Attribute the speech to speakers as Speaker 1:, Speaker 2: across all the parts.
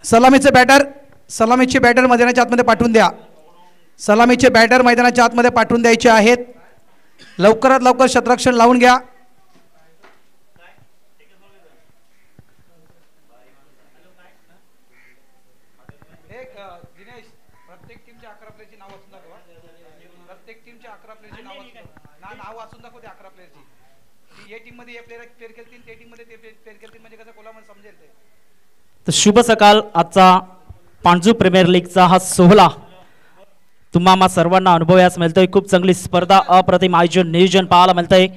Speaker 1: सलामीचे batter मैदानाच्या आतमध्ये पाठवून द्या. सलामीचे बॅटर मैदानाच्या आतमध्ये पाठवून द्यायचे आहेत. लवकरात लवकर शतरक्षण लावून घ्या. प्रत्येक टीमच्या 11 प्लेयरची नाव वाचून दाखवा. प्रत्येक टीमच्या 11 प्लेयरची नाव वाचून दाखवा. ते 11 प्लेयरची या टीम मध्ये हे प्लेयर खेळतील, त्या टीम मध्ये ते प्लेयर खेळतील, म्हणजे कसं कोलामध्ये समजेल ते.
Speaker 2: तर शुभ सकाळ. आजचा पांजू प्रीमियर लीगचा हा सोहळा तुम्हा सर्वांना अनुभवास मिळतोय. खूप चांगली स्पर्धा, अप्रतिम आयोजन, नियोजन पाहायला मिळतंय.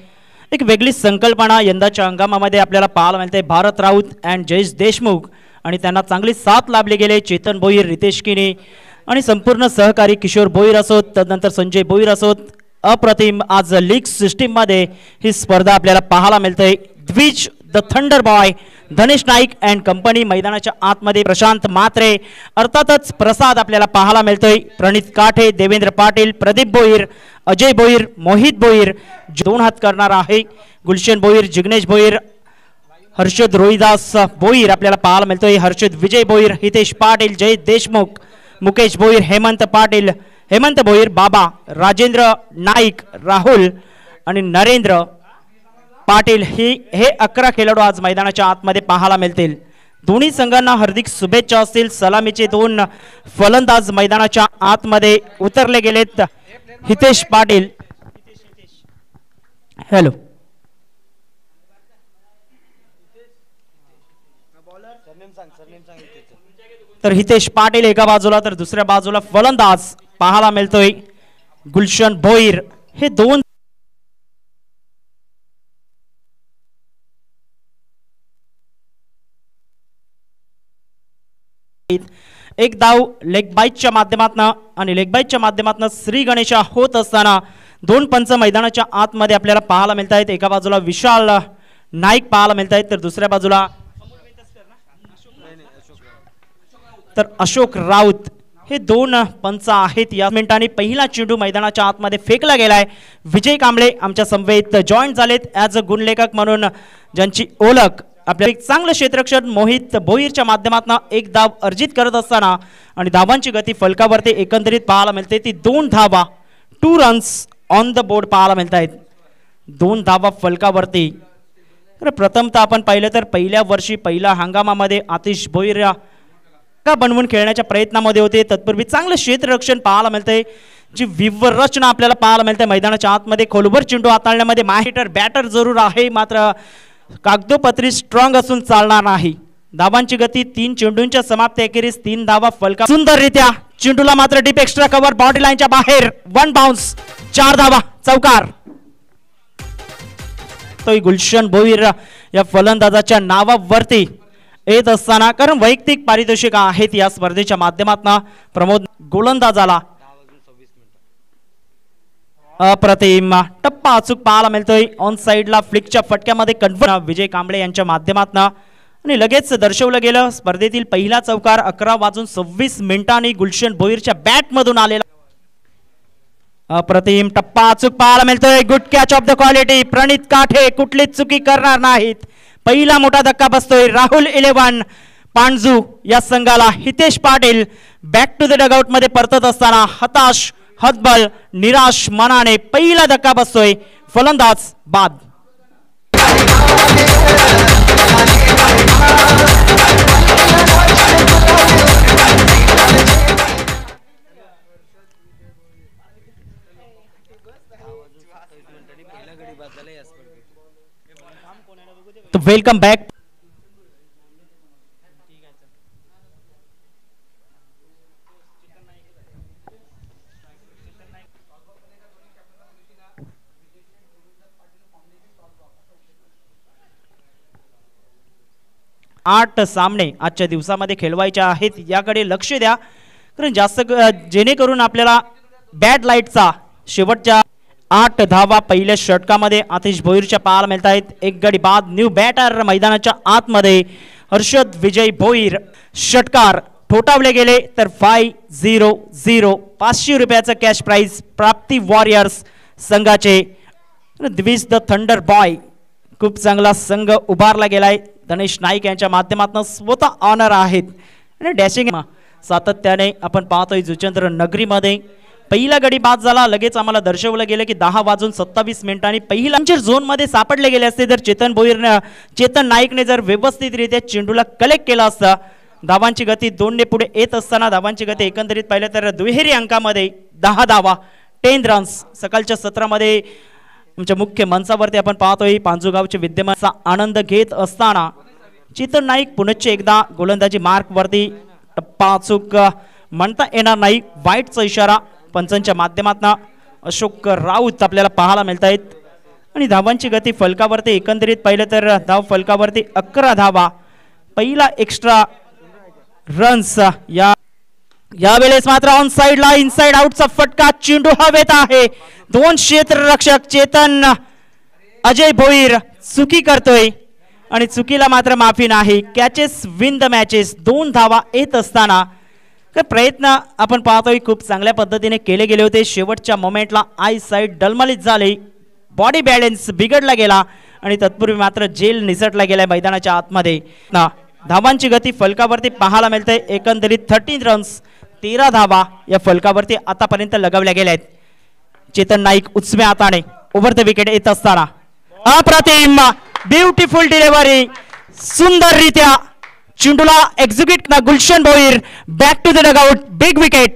Speaker 2: एक वेगळी संकल्पना यंदाच्या हंगामामध्ये आपल्याला पाहायला मिळते. भारत राऊत अँड जयेश देशमुख आणि त्यांना चांगली साथ लाभली गेले. चेतन भोईर, रितेश किने आणि संपूर्ण सहकारी किशोर भोईर असोत, त्यानंतर संजय भोईर असोत. अप्रतिम आज लीग सिस्टीममध्ये ही स्पर्धा आपल्याला पाहायला मिळते. द्विज the thunder boy, Dhanesh Naik and company मैदानाच्या आतमध्ये, प्रशांत मात्रे, अर्थातच प्रसाद आपल्याला पाहायला मिळतोय. प्रणित काठे, देवेंद्र पाटील, प्रदीप भोईर, अजय भोईर, मोहित भोईर, 2 हात करणार आहे. गुलशन भोईर, जिग्नेश भोईर, हर्षद रोहिदास भोईर आपल्याला पाहायला मिळतोय. हर्षद विजय भोईर, हितेश पाटील, जय देशमुख, मुकेश भोईर, हेमंत पाटील, हेमंत भोईर, बाबा, राजेंद्र नाईक, राहुल आणि नरेंद्र पाटील हे 11 खेळाडू आज मैदानाच्या आतमध्ये पाहायला मिळतील. दोन्ही संघांना हार्दिक शुभेच्छा असतील. सलामीचे 2 फलंदाज मैदानाच्या आतमध्ये उतरले गेलेत. हितेश पाटील, हॅलो, तर हितेश पाटील एका बाजूला, तर दुसऱ्या बाजूला फलंदाज पाहायला मिळतोय गुलशन भोईर. हे 2 एक धाव लेग बाईटच्या माध्यमातून आणि लेग बाईटच्या माध्यमातून श्री गणेशा होत असताना 2 पंच मैदानाच्या आतमध्ये आपल्याला पाहायला मिळत आहेत. एका बाजूला विशाल नाईक पाहायला मिळत आहेत, तर दुसऱ्या बाजूला तर अशोक राऊत. हे 2 पंच आहेत. या मिनिटांनी पहिला चेंडू मैदानाच्या आतमध्ये फेकला गेलाय. विजय कांबळे आमच्या समवेत जॉईन झालेत ॲज अ गुणलेखक म्हणून, ज्यांची ओळख आपल्या एक चांगलं क्षेत्ररक्षण मोहित भोईरच्या माध्यमातून एक धाव अर्जित करत असताना आणि धावांची गती फलकावरती एकंदरीत पाहायला मिळते. ती 2 धावा, 2 रन्स ऑन द बोर्ड पाहायला मिळत आहेत. 2 धावा फलकावरती. तर प्रथमतः आपण पाहिलं तर पहिल्या वर्षी पहिल्या हंगामामध्ये आतिश भोईर का बनवून खेळण्याच्या प्रयत्नामध्ये होते. तत्पूर्वी चांगलं क्षेत्ररक्षण पाहायला मिळतंय. जी व्यूहरचना आपल्याला पाहायला मिळते मैदानाच्या आतमध्ये. खोलवर चेंडू हाताळण्यामध्ये माहिटर बॅटर जरूर आहे, मात्र कागदोपत्री स्ट्रॉंग असून चालणार नाही. धावांची गती 3 चेंडूंच्या समाप्ती अखेरीस 3 धावा फलका. सुंदररित्या चेंडूला मात्र डीप एक्स्ट्रा कव्हर, बाउंड्री लाईनच्या बाहेर, 1 बाउन्स, 4 धावा, चौकार. तो गुलशन भोईर या फलंदाजाच्या नावावरती येत असताना, कारण वैयक्तिक पारितोषिक आहेत या स्पर्धेच्या माध्यमातून. प्रमोद गोलंदाजाला अप्रतिम टप्पा अचूक पाहायला मिळतोय. ऑन साइडला फ्लिकच्या फटक्यामध्ये कन्वर्ट विजय कांबळे यांच्या माध्यमातून आणि लगेच दर्शवलं गेलं. स्पर्धेतील पहिला चौकार 11:26 गुलशन भोईरच्या बॅट मधून आलेला. अप्रतिम टप्पा अचूक पाहायला मिळतोय. Good catch of the quality. Pranit Kathe कुठलीच चुकी करणार नाहीत. पहिला मोठा धक्का बसतोय राहुल 11 पांजू या संघाला. Hitesh Patil back to the dugout मध्ये परतत असताना हताश, हतबल, निराश मनाने पहिला धक्का बसतोय. फलंदाज बाद. तो वेलकम बॅक. आठ सामने आजच्या दिवसामध्ये खेळवायचे आहेत, याकडे लक्ष द्या. कारण जास्त जेणेकरून आपल्याला बॅड लाईटचा शेवटच्या 8 धावा पहिल्या षटकामध्ये आतिश भोईरच्या पाहायला मिळत आहेत. एक गडी बाद. न्यू बॅटर मैदानाच्या आतमध्ये हर्षद विजय भोईर. षटकार ठोठावले गेले तर 5-0-0 500 रुपयाचं कॅश प्राइज प्राप्ती वॉरियर्स संघाचे. द्विज द थंडर बॉय खूप चांगला संघ उभारला गेलाय. धनेश नाईक यांच्या माध्यमातून स्वतः ऑनर आहेत आणि डॅशिंग सातत्याने आपण पाहतोय जुचंद्र नगरीमध्ये पहिला गडी बाद झाला. लगेच आम्हाला दर्शवलं गेलं की 10:27 पहिला झोन मध्ये सापडले गेले असते तर चेतन नाईकने जर व्यवस्थितरित्या चेंडूला कलेक्ट केला असता. धावांची गती 2 पुढे येत असताना धावांची गती एकंदरीत पाहिलं तर दुहेरी अंकामध्ये 10 धावा 10 रन्स. सकाळच्या सत्रामध्ये आमच्या मुख्य मंचावरती आपण पाहतोय पांजूगावचे विद्यमानाचा आनंद घेत असताना चेतन नाईक पुनश्च एकदा गोलंदाजी मार्क वरती टप्पा अचूक म्हणता येणार नाही. वाईटचा इशारा पंचांच्या माध्यमातून अशोक राऊत आपल्याला पाहायला मिळत आहेत. आणि धावांची गती फलकावरती एकंदरीत पाहिलं तर धाव फलकावरती 11 धावा पहिला एक्स्ट्रा रन्स. यावेळेस मात्र ऑन साइडला इनसाइड आउटचा फटका चेंडू हवेत आहे. 2 क्षेत्ररक्षक चेतन अजय भोईर चुकी करतोय आणि चुकीला मात्र माफी नाही. कॅचेस विन द मॅचेस 2 धावा येत असताना प्रयत्न आपण पाहतोय खूप चांगल्या पद्धतीने केले गेले होते. शेवटच्या मोमेंटला आय साइड डलमलीत झाले. बॉडी बॅलन्स बिघडला गेला आणि तत्पूर्वी मात्र जेल निसटला गेलाय मैदानाच्या आतमध्ये. धावांची गती फलकावरती पाहायला मिळते एकंदरीत 13 रन्स 13 धावा या फलकावरती आतापर्यंत लगावल्या गेल्या आहेत. चेतन नाईक उजव्या हाताने ओव्हर द विकेट येत असताना अप्रतिम ब्युटिफुल डिलिव्हरी सुंदररित्या चेंडूला एक्झिक्यूट ना Gulshan Bhoir back to the dugout big wicket.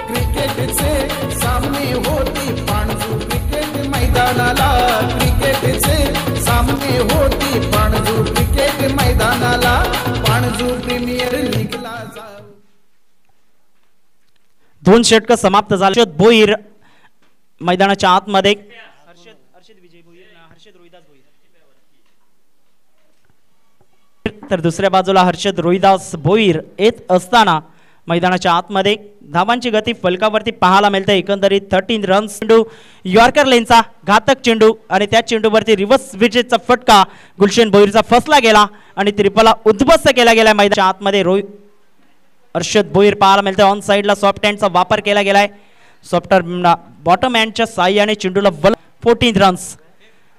Speaker 3: क्रिकेटचे सामने होती पाणजू क्रिकेट मैदानाला क्रिकेटचे सामने होती पाणजू क्रिकेट मैदानाला पाणजू प्रीमियर लीगला जाऊ.
Speaker 2: 2 षटक समाप्त झाले. भोईर मैदानाच्या आतमध्ये तर दुसऱ्या बाजूला हर्षद रोहिदास भोईर येत असताना मैदानाच्या आतमध्ये धावांची गती फलकावरती पाहायला मिळते एकंदरीत 13 रन्स. चेंडू यॉर्कर लेनचा घातक चेंडू आणि त्या चेंडूवरती रिव्हर्स विकेटचा फटका गुलशन भोईरचा फसला गेला आणि त्रिपला उद्ध्वस्त केला गेला. मैदानाच्या आतमध्ये हर्षद भोईर पाहायला मिळते. ऑन साइडला सॉफ्ट हँडचा वापर केला गेलाय. सॉफ्टर बॉटम हँडच्या साह्याने चेंडूला 14 रन्स.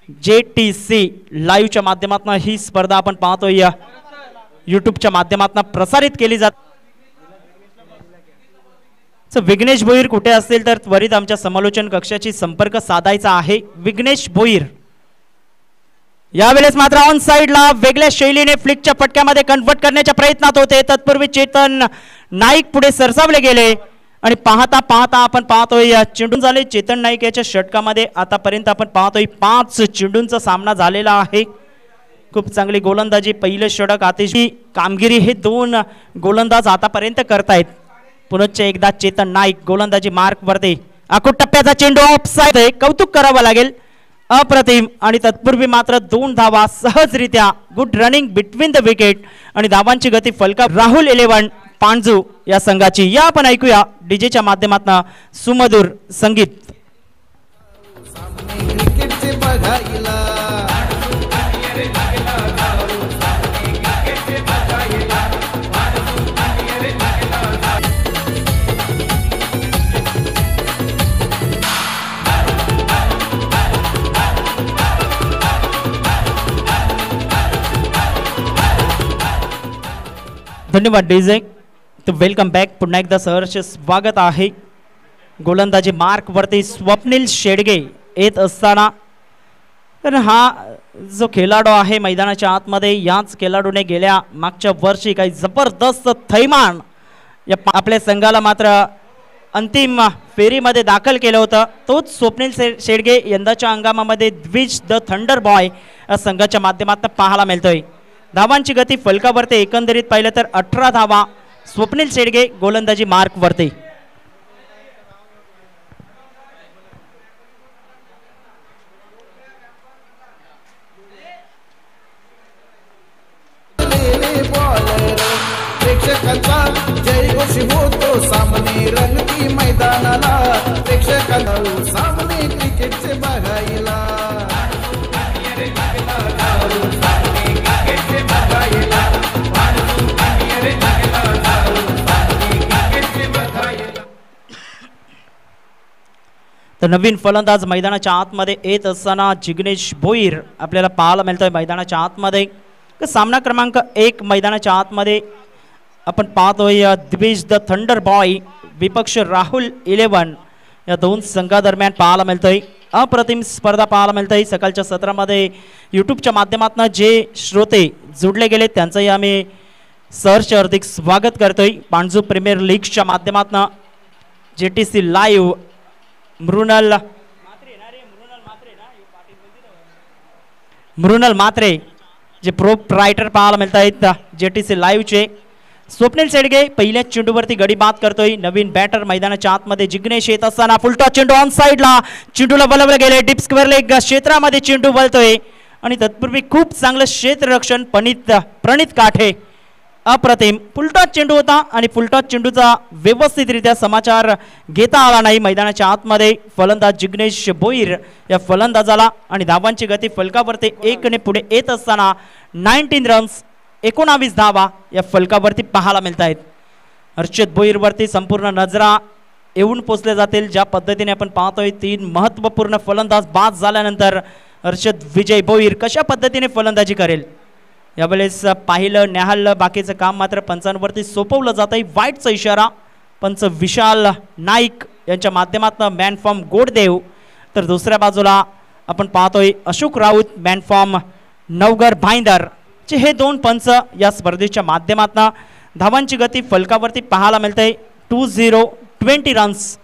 Speaker 2: JTC लाईव्हच्या माध्यमातून ही स्पर्धा आपण पाहतोय युट्यूबच्या माध्यमातून प्रसारित केली जाते. विघ्नेश भोईर कुठे असतील तर त्वरित आमच्या समालोचन कक्षाशी संपर्क साधायचा आहे. विघ्नेश भोईर यावेळेस मात्र ऑन साइडला वेगळ्या शैलीने फ्लिकच्या फटक्यामध्ये कन्वर्ट करण्याच्या प्रयत्नात होते. तत्पूर्वी चेतन नाईक पुढे सरसावले गेले आणि पाहता पाहता आपण पाहतोय चेंडू झाले. चेतन नाईक याच्या षटकामध्ये आतापर्यंत आपण पाहतोय 5 चेंडूंचा सामना झालेला आहे. खूप चांगली गोलंदाजी पहिलं षटक अतिशय कामगिरी हे 2 गोलंदाज आतापर्यंत करतायत. पुनश्च एकदा चेतन नाईक गोलंदाजी मार्क वरती आखूड टप्प्याचा चेंडू ऑफसाइड कौतुक करावं लागेल अप्रतिम. आणि तत्पूर्वी मात्र 2 धावा सहजरित्या good running between the wicket आणि धावांची गती फलका राहुल 11 पांजू या संघाची. या आपण ऐकूया डीजेच्या माध्यमातून सुमधुर संगीत.
Speaker 3: क्रिकेटचे बघायला
Speaker 2: धन्यवाद डीजे. तर वेलकम बॅक. पुन्हा एकदा सहर्ष स्वागत आहे. गोलंदाजी मार्क वरती स्वप्नील शेडगे येत असताना तर हा जो खेळाडू आहे मैदानाच्या आतमध्ये याच खेळाडूने गेल्या मागच्या वर्षी काही जबरदस्त थैमान या आपल्या संघाला मात्र अंतिम फेरीमध्ये दाखल केलं होतं. तोच स्वप्नील शेडगे यंदाच्या हंगामामध्ये द्विज द थंडर बॉय या संघाच्या माध्यमातून पाहायला मिळतोय. धावांची गती फलकावरती एकंदरीत पाहिलं तर 18 धावा स्वप्नील शेडगे गोलंदाजी मार्क वरती.
Speaker 3: प्रेक्षकांचा जयघोष होतो सामने रंगती मैदानाला प्रेक्षकांना सामने क्रिकेटचे बघायला.
Speaker 2: तर तर नवीन फलंदाज मैदानाच्या आतमध्ये येत असताना जिग्नेश भोईर आपल्याला पाहायला मिळतोय मैदानाच्या आतमध्ये. सामना क्रमांक 1 मैदानाच्या आतमध्ये आपण पाहतोय दिवेश द थंडर बॉय विपक्ष राहुल 11 या दोन संघादरम्यान पाहायला मिळतोय. अप्रतिम स्पर्धा पाहायला मिळतोय. सकाळच्या सत्रामध्ये यूट्यूबच्या माध्यमातून जे श्रोते जुडले गेले त्यांचंही आम्ही सहर्ष हार्दिक स्वागत करतोय. पांजू प्रीमियर लीगच्या माध्यमातून JTC लाईव्ह मृणाल मात्रे जे प्रोप्रायटर पाहायला मिळत आहेत JTC लाईव्हचे. स्वप्नील शेडगे पहिल्या चेंडूवरती गडी बाद करतोय. नवीन बॅटर मैदानाच्या आतमध्ये जिग्नेश येत असताना फुलटॉस चेंडू ऑन साइडला चेंडूला बलवले गेले. डीप स्क्वेअर लेग क्षेत्रामध्ये चेंडू वळतोय आणि तत्पूर्वी खूप चांगलं क्षेत्ररक्षण प्रणित काठे. अप्रतिम फुलटॉस चेंडू होता आणि फुलटॉस चेंडूचा व्यवस्थितरित्या समाचार घेता आला नाही मैदानाच्या आतमध्ये. फलंदाज जिग्नेश भोईर या फलंदाजाला आणि धावांची गती फलकावरती 1 ने पुढे येत असताना 19 रन्स 19 धावा या फलकावरती पाहायला मिळत आहेत. हर्षद भोईरवरती संपूर्ण नजरा येऊन पोचले जातील. ज्या पद्धतीने आपण पाहतोय 3 महत्त्वपूर्ण फलंदाज बाद झाल्यानंतर हर्षद विजय भोईर कशा पद्धतीने फलंदाजी करेल यावेळेस पाहिलं न्याहाळलं. बाकीचं काम मात्र पंचांवरती सोपवलं जात आहे. वाईटचा इशारा पंच विशाल नाईक यांच्या माध्यमातून मॅन फॉर्म गोडदेव. तर दुसऱ्या बाजूला आपण पाहतोय अशोक राऊत मॅन फॉर्म नवगर भाईंदर चे हे 2 पंच या स्पर्धेच्या माध्यमातून धावांची गती फलकावरती पाहायला मिळते. 20 रन्स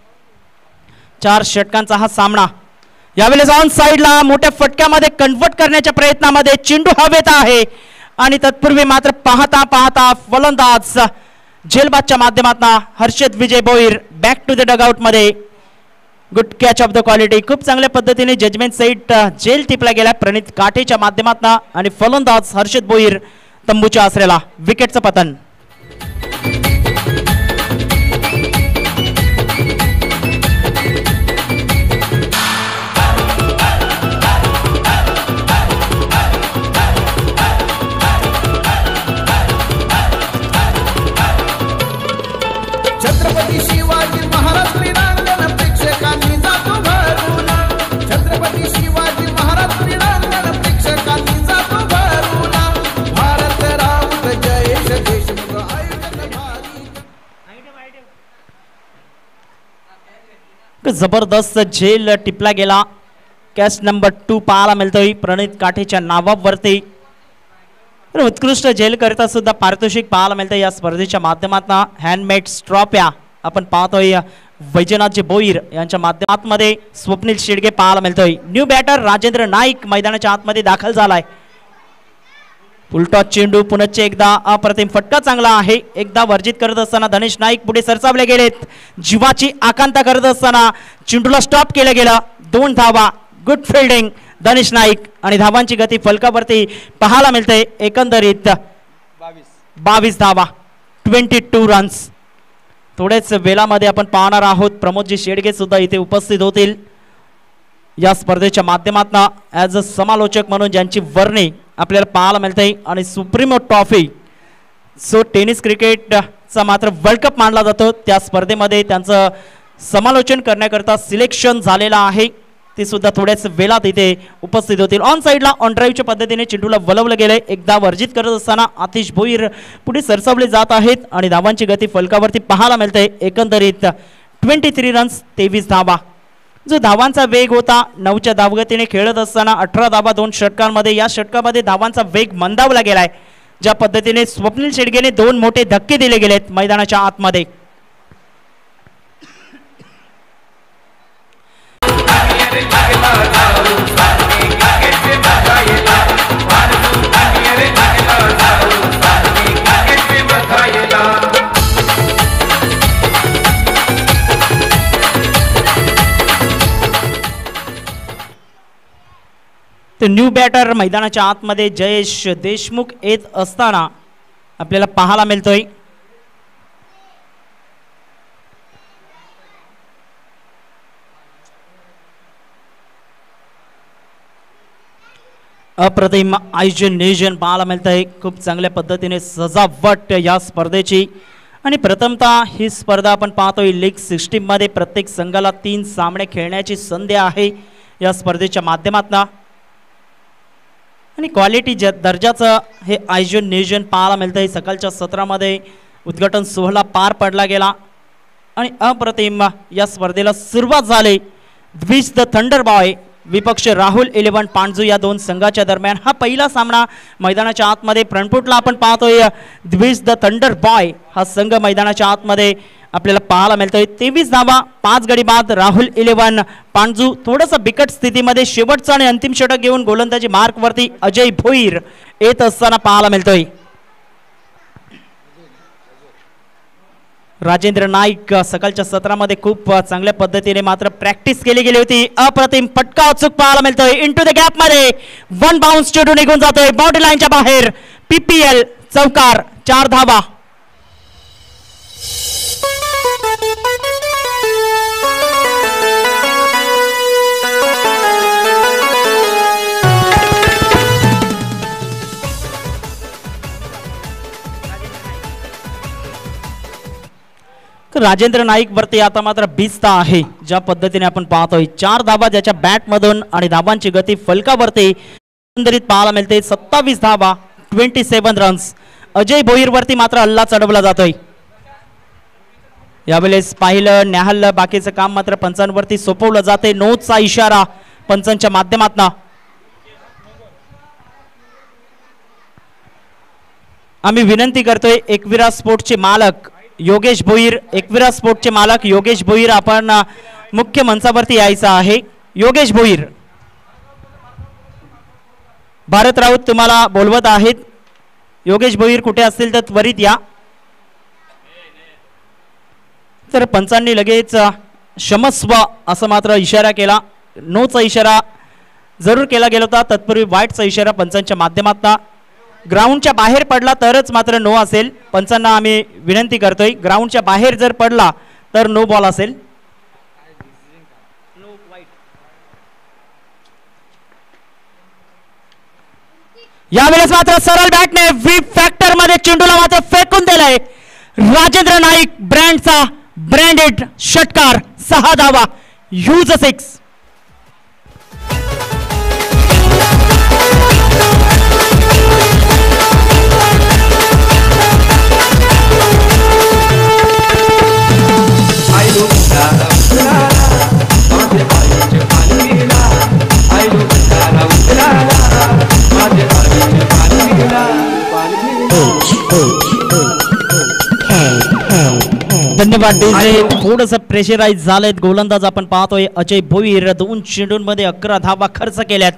Speaker 2: 4 षटकांचा हा सामना. यावेळेस ऑन साइडला मोठ्या फटक्यामध्ये कन्वर्ट करण्याच्या प्रयत्नामध्ये चेंडू हवेत आहे आणि तत्पूर्वी मात्र पाहता पाहता फलंदाज जेलबादच्या माध्यमातून Harshad Vijay Bhoir back to the dugout मध्ये. Good catch of the quality. खूप चांगल्या पद्धतीने जजमेंट साईट जेल टिपला गेला प्रणित काठेच्या माध्यमातून आणि फलंदाज हर्षद भोईर तंबूच्या आसऱ्याला. विकेटचं पतन.
Speaker 3: छत्रपती शिवाजी महाराज क्रीडांगण प्रेक्षकांनी जातो भरून. छत्रपती शिवाजी महाराज क्रीडांगण प्रेक्षकांनी जातो भरून. भारत राऊत जयेश देशमुख आयोजन भारी.
Speaker 2: जबरदस्त झेल टिपला गेला. कॅच नंबर 2 पाहायला मिळतोय प्रणित काठेच्या नावावरती. उत्कृष्ट झेल करता सुद्धा पारितोषिक पाहायला मिळतं या स्पर्धेच्या माध्यमातून. हँडमेड ट्रॉफ्या आपण पाहतोय वैजनाथजी भोईर यांच्या माध्यमातमध्ये स्वप्नील शेडगे पाहायला मिळतोय. न्यू बॅटर राजेंद्र नाईक मैदानाच्या आतमध्ये दाखल झालाय. फुलटॉस चेंडू पुनश्च एकदा अप्रतिम फटका चांगला आहे. एकदा वर्जित करत असताना धनेश नाईक पुढे सरसावले गेलेत. जीवाची आकांक्षा करत असताना चेंडूला स्टॉप केलं गेलं. 2 धावा. गुड फिल्डिंग धनेश नाईक आणि धावांची गती फलकावरती पाहायला मिळते. एकंदरीत 22 धावा 22 रन्स. थोडेच वेळामध्ये आपण पाहणार आहोत प्रमोदजी शेडगे सुद्धा इथे उपस्थित होतील या स्पर्धेच्या माध्यमातून ॲज अ समालोचक म्हणून ज्यांची वर्णी आपल्याला पाहायला मिळते. आणि सुप्रीमो ट्रॉफी सो टेनिस क्रिकेटचा मात्र वर्ल्ड कप मानला जातो त्या स्पर्धेमध्ये त्यांचं समालोचन करण्याकरता सिलेक्शन झालेलं आहे. ते सुद्धा थोड्याच वेळात इथे उपस्थित होतील. ऑन साइडला ऑन ड्राईव्हच्या पद्धतीने चेंडूला वलवलं गेलंय. एकदा वर्जित करत असताना आतिश भोईर पुढे सरसावले जात आहेत आणि धावांची गती फलकावरती पाहायला मिळते. एकंदरीत 23 रन्स 23 धावा. जो धावांचा वेग होता 9च्या धावगतीने खेळत असताना 18 धावा 2 षटकांमध्ये. या षटकामध्ये धावांचा वेग मंदावला गेलाय. ज्या पद्धतीने स्वप्नील शेडगेने 2 मोठे धक्के दिले गेलेत मैदानाच्या आतमध्ये. न्यू बॅटर मैदानाच्या आतमध्ये जयेश देशमुख येत असताना आपल्याला पाहायला मिळतोय. अप्रतिम आयोजन नियोजन पाहायला मिळत आहे. खूप चांगल्या पद्धतीने सजावट या स्पर्धेची आणि प्रथमतः ही स्पर्धा आपण पाहतोय लीग 16 मध्ये प्रत्येक संघाला 3 सामने खेळण्याची संधी आहे या स्पर्धेच्या माध्यमातून आणि क्वालिटी दर्जाचं हे आयोजन नियोजन पाहायला मिळतंय। सकाळच्या सत्रामध्ये उद्घाटन सोहळा पार पडला गेला आणि अप्रतिम या स्पर्धेला सुरुवात झाली। द्विज द थंडर बॉय विपक्ष राहुल 11 पांडजू या दोन संघाच्या दरम्यान हा पहिला सामना मैदानाच्या आतमध्ये फ्रंटफुटला आपण पाहतोय। द्विज द थंडर बॉय हा संघ मैदानाच्या आतमध्ये आपल्याला पाहायला मिळतोय। 23 धावा 5 गडी बाद राहुल 11 पांडजू थोडंसं बिकट स्थितीमध्ये शेवटचा आणि अंतिम षटक घेऊन गोलंदाजी मार्कवरती अजय भोईर येत असताना पाहायला मिळतोय। राजेंद्र नाईक सकाळच्या सत्रामध्ये खूप चांगल्या पद्धतीने मात्र प्रॅक्टिस केली गेली होती। अप्रतिम फटका अचूक पाहायला मिळतोय। इनटू द गॅप मध्ये 1 बाउन्स चेंडू निघून जातोय बाउंड्री लाईनच्या बाहेर। पीपीएल चौकार 4 धावा। राजेंद्र नाईक वरती आता मात्र भिजता आहे। ज्या पद्धतीने आपण पाहतोय 4 धावा ज्याच्या बॅट मधून आणि धावांची गती फलकावरती एकंदरीत पाहायला मिळते। 27 धावा 27 रन्स। अजय भोईर वरती मात्र हल्ला चढवला जातोय। यावेळेस पाहिलं न्याहाळलं बाकीचं काम मात्र पंचांवरती सोपवलं जाते। नोचा इशारा पंचांच्या माध्यमातून आम्ही विनंती करतोय एकविरा स्पोर्ट्सचे मालक योगेश भोईर, एकविरा स्पोर्ट्सचे मालक योगेश भोईर आपण मुख्य मंचावरती यायचं आहे। योगेश भोईर, भारत राऊत तुम्हाला बोलवत आहेत। योगेश भोईर कुठे असतील तर त्वरित या। तर पंचांनी लगेच क्षमस्व असं मात्र इशारा केला। नोचा इशारा जरूर केला गेला होता, तत्पूर्वी वाईटचा इशारा पंचांच्या माध्यमातून। ग्राउंडच्या बाहेर पडला तरच मात्र नो असेल। पंचांना आम्ही विनंती करतोय ग्राउंडच्या बाहेर जर पडला तर नो बॉल असेल। यावेळेस मात्र सरळ बॅटने व्ही फॅक्टर मध्ये चेंडूला मात्र फेकून दिलाय। राजेंद्र नाईक ब्रँडचा ब्रँडेड षटकार 6 धावा यूज 6। धन्यवाद डीजे। थोडंसं प्रेशराइज झालेत गोलंदाज आपण पाहतोय अजय भोईर। 2 चेंडूंमध्ये 11 धावा खर्च केल्यात।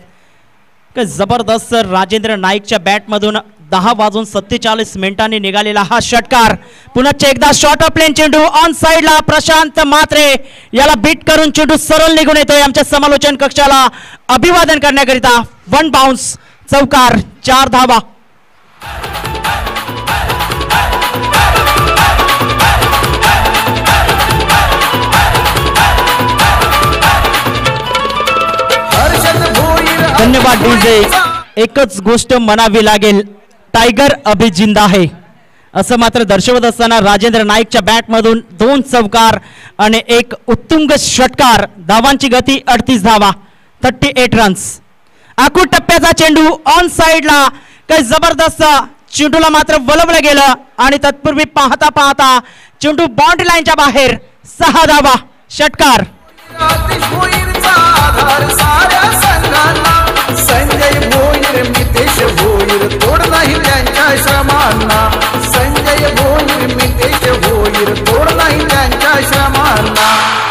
Speaker 2: काय जबरदस्त राजेंद्र नाईकच्या बॅट मधून 10 वाजून 47 मिनिटांनी निघालेला हा षटकार। पुन्हा एकदा शॉर्ट ऑफ प्लेन चेंडू ऑन साइडला प्रशांत मात्रे याला बीट करून चेंडू सरळ निघून येतोय। आमच्या समालोचन कक्षाला अभिवादन करण्याकरिता 1 बाउन्स चौकार 4 धावा। धन्यवाद डीजे। एकच गोष्ट म्हणावी लागेल, टायगर अभी जिंदा आहे असं मात्र दर्शवत असताना राजेंद्र नाईकच्या बॅट मधून 2 चौकार आणि एक उत्तुंग षटकार। धावांची गती 38 धावा 38 रन्स। आखूड टप्प्याचा चेंडू ऑन साइडला काही जबरदस्त चेंडूला मात्र वळवलं गेलं आणि तत्पूर्वी पाहता पाहता चेंडू बाउंड्री लाईनच्या बाहेर। 6 धावा षटकार।
Speaker 3: संजय भोईर मितेश भोईर तोड नाही त्यांच्या श्रमांना। संजय भोईर मितेश भोईर तोड नाही त्यांच्या श्रमांना।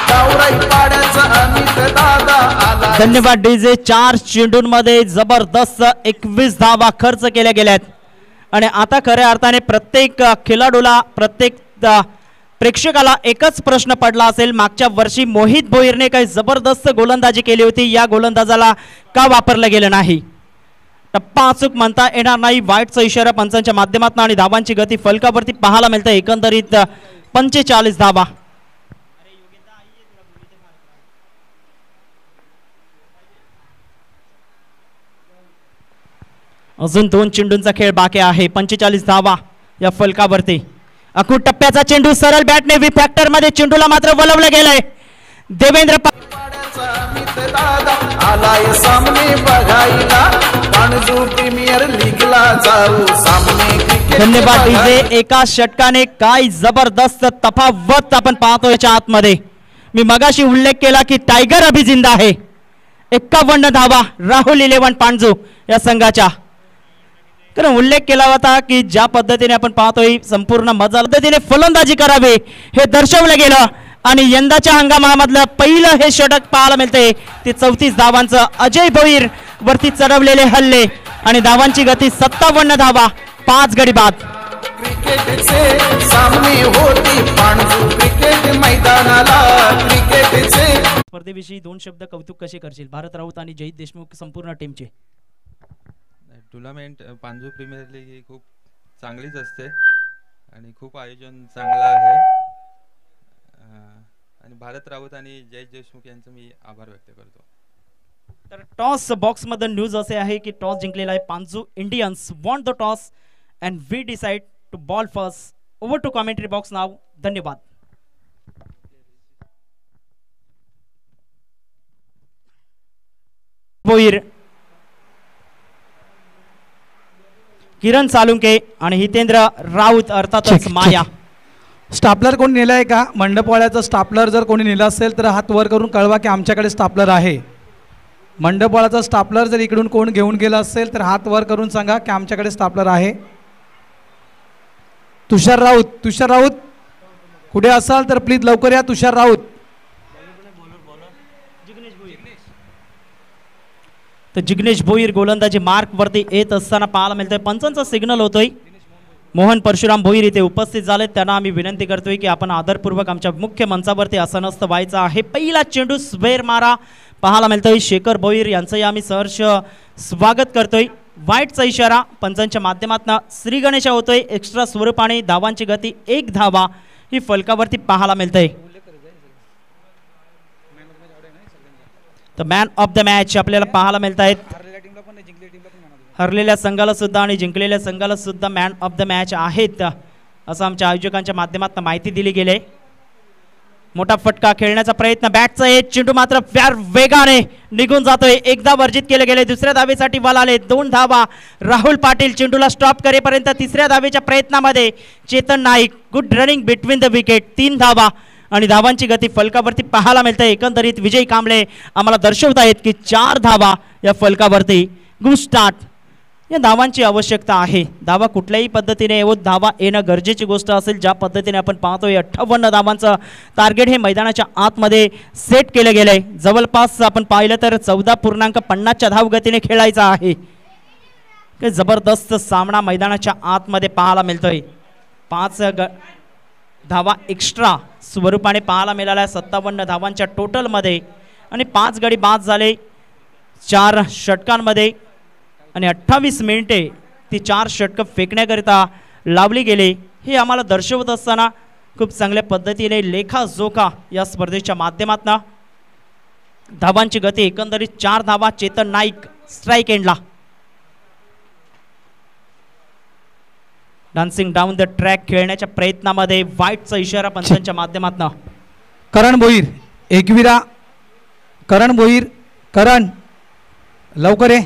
Speaker 3: गावराई पाड्याचा अमित दादा आला।
Speaker 2: धन्यवाद डीजे। 4 चेंडूंमध्ये जबरदस्त 21 धावा खर्च केल्या गेल्यात आणि आता खऱ्या अर्थाने प्रत्येक खेळाडूला प्रत्येक प्रेक्षकाला एकच प्रश्न पडला असेल, मागच्या वर्षी मोहित भोईरने काही जबरदस्त गोलंदाजी केली होती, या गोलंदाजाला का वापरलं गेलं नाही? टप्पा अचूक म्हणता येणार नाही। वाईटचा इशारा पंचांच्या माध्यमातून आणि धावांची गती फलकावरती पाहायला मिळते। एकंदरीत 45 धावा। अजून 2 चेंडूंचा खेळ बाकी आहे। 45 धावा या फलकावरती अकूट टप्प्याचा चेंडू सरळ बॅटने वी फॅक्टर मध्ये चेंडूला मात्र वळवलं गेलंय. देवेंद्र
Speaker 3: दादा आलाय सामने बघायला पाणजू प्रीमियर लीगला जाऊ सामने क्रिकेट.
Speaker 2: धन्यवाद डीजे. एका षटकाने काय जबरदस्त तफावत आपण पाहतोय याच्या आतमध्ये. मी मगाशी उल्लेख केला की टायगर अभी जिंदा आहे. 51 धावा राहुल 11 पांजू या संघाच्या. कारण उल्लेख केला होता की ज्या पद्धतीने आपण पाहतोय संपूर्ण मजा पद्धतीने फलंदाजी करावी हे दर्शवलं गेलं आणि यंदाच्या हंगामामधलं पहिलं हे षटक पाहायला मिळते. ते 34 धावांचं अजय भोईर वरती चढवलेले हल्ले आणि धावांची गती 57 धावा 5 गडी बाद.
Speaker 3: क्रिकेटचे सामने होती पाणजू क्रिकेट मैदानाला क्रिकेटचे.
Speaker 2: स्पर्धेविषयी 2 शब्द कौतुक कसे करशील भारत राऊत आणि जयित देशमुख संपूर्ण टीमचे?
Speaker 4: टुर्नामेंट पांजू प्रीमियर लीग ही खूप चांगलीच असते आणि खूप आयोजन चांगलं आहे आणि भारत राऊत आणि जयेश देशमुख यांचं मी आभार व्यक्त करतो.
Speaker 2: तर टॉस बॉक्स मध्ये न्यूज असे आहे की टॉस जिंकलेला आहे पांजू Indians won the toss and we decide to bowl first. Over to commentary box नाव. धन्यवाद. भोईर, किरण सालुंके आणि हितेंद्र राऊत अर्थातच माया.
Speaker 5: स्टापलर कोणी नेलाय का? मंडपवाड्याचं स्टापलर जर कोणी नेलं असेल तर हात वर करून कळवा की आमच्याकडे स्टापलर आहे. मंडपवाड्याचा स्टापलर जर इकडून कोण घेऊन गेला असेल तर हात वर करून सांगा की आमच्याकडे स्टापलर आहे. तुषार राऊत कुठे असाल तर प्लीज लवकर या. तुषार राऊत.
Speaker 2: तर जिग्नेश भोईर गोलंदाजी मार्क वरती येत असताना पाहायला मिळतोय. पंचांचा सिग्नल होतोय. मोहन परशुराम भोईर इथे उपस्थित झाले. त्यांना आम्ही विनंती करतोय की आपण आदरपूर्वक आमच्या मुख्य मंचावरती आसनस्थ व्हायचं आहे. पहिला चेंडू स्वेर मारा पाहायला मिळतोय. शेखर भोईर यांचंही आम्ही सहर्ष स्वागत करतोय. वाईटचा इशारा पंचांच्या माध्यमातून श्री गणेशा होतोय. एक्स्ट्रा स्वरूपाने धावांची गती 1 धावा ही फलकावरती पाहायला मिळतंय. तर मॅन ऑफ द मॅच आपल्याला पाहायला मिळत आहेत. हरलेल्या संघाला सुद्धा आणि जिंकलेल्या संघाला सुद्धा मॅन ऑफ द मॅच आहेत असं आमच्या आयोजकांच्या माध्यमातून माहिती दिली गेली. मोठा फटका खेळण्याचा प्रयत्न बॅटचा एक चेंडू मात्र फार वेगाने निघून जातोय. एकदा वर्जित केले गेले. दुसऱ्या धावेसाठी बॉल आले. 2 धावा राहुल पाटील चेंडूला स्टॉप करेपर्यंत. तिसऱ्या धावेच्या प्रयत्नामध्ये Chetan Naik good running between the wicket. 3 धावा आणि धावांची गती फलकावरती पाहायला मिळते. एकंदरीत विजय कांबळे आम्हाला दर्शवतायत की 4 धावा या फलकावरती. Good start. या धावांची आवश्यकता आहे. धावा कुठल्याही पद्धतीने येऊन धावा येणं गरजेची गोष्ट असेल. ज्या पद्धतीने आपण पाहतोय 58 धावांचं टार्गेट हे मैदानाच्या आतमध्ये सेट केलं गेलंय. जवळपास आपण पाहिलं तर 14.50च्या धावगतीने खेळायचा आहे. जबरदस्त सामना मैदानाच्या आतमध्ये पाहायला मिळतोय. 5 धावा एक्स्ट्रा स्वरूपाने पाहायला मिळाल्या 57 धावांच्या टोटलमध्ये आणि 5 गडी बाद झाले 4 षटकांमध्ये आणि 28 मिनिटे ती 4 षटकं फेकण्याकरिता लावली गेली. हे आम्हाला दर्शवत असताना खूप चांगल्या पद्धतीने लेखाजोखा या स्पर्धेच्या माध्यमातून धावांची गती एकंदरीत 4 धावा चेतन नाईक स्ट्राईक एंडला. डान्सिंग डाऊन द ट्रॅक खेळण्याच्या प्रयत्नामध्ये वाईटचा इशारा पंचांच्या माध्यमातून.
Speaker 5: करण भोईर एकविरा. करण भोईर. करण लवकर ये.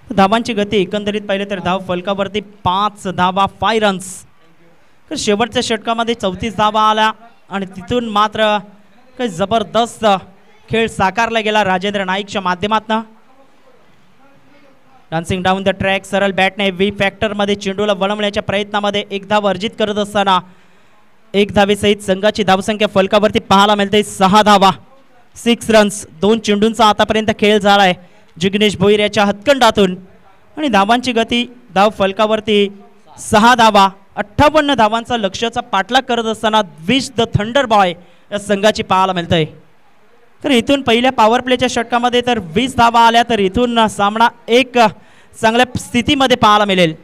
Speaker 2: धावांची गती एकंदरीत पाहिलं तर धाव फलकावरती 5 धावा 5 रन्स. तर शेवटच्या षटकामध्ये 34 धावा आल्या आणि तिथून मात्र काही जबरदस्त खेळ साकारला गेला राजेंद्र नाईकच्या माध्यमातून. डान्सिंग डाऊन द ट्रॅक सरळ बॅटने वी फॅक्टरमध्ये चेंडूला वळवण्याच्या प्रयत्नामध्ये 1 धाव अर्जित करत असताना 1 धावेसहित संघाची धावसंख्या फलकावरती पाहायला मिळते 6 धावा 6 रन्स. 2 चेंडूंचा आतापर्यंत खेळ झाला आहे जिग्नेश भोईर याच्या हत्कंडातून आणि धावांची गती धाव फलकावरती 6 धावा 58 धावांचा लक्ष्याचा पाठलाग करत असताना 20 द थंडर बॉय या संघाची पाहायला मिळतंय. तर इथून पहिल्या पॉवर प्लेच्या षटकामध्ये तर 20 धावा आल्या तर इथून सामना एक चांगल्या स्थितीमध्ये पाहायला मिळेल.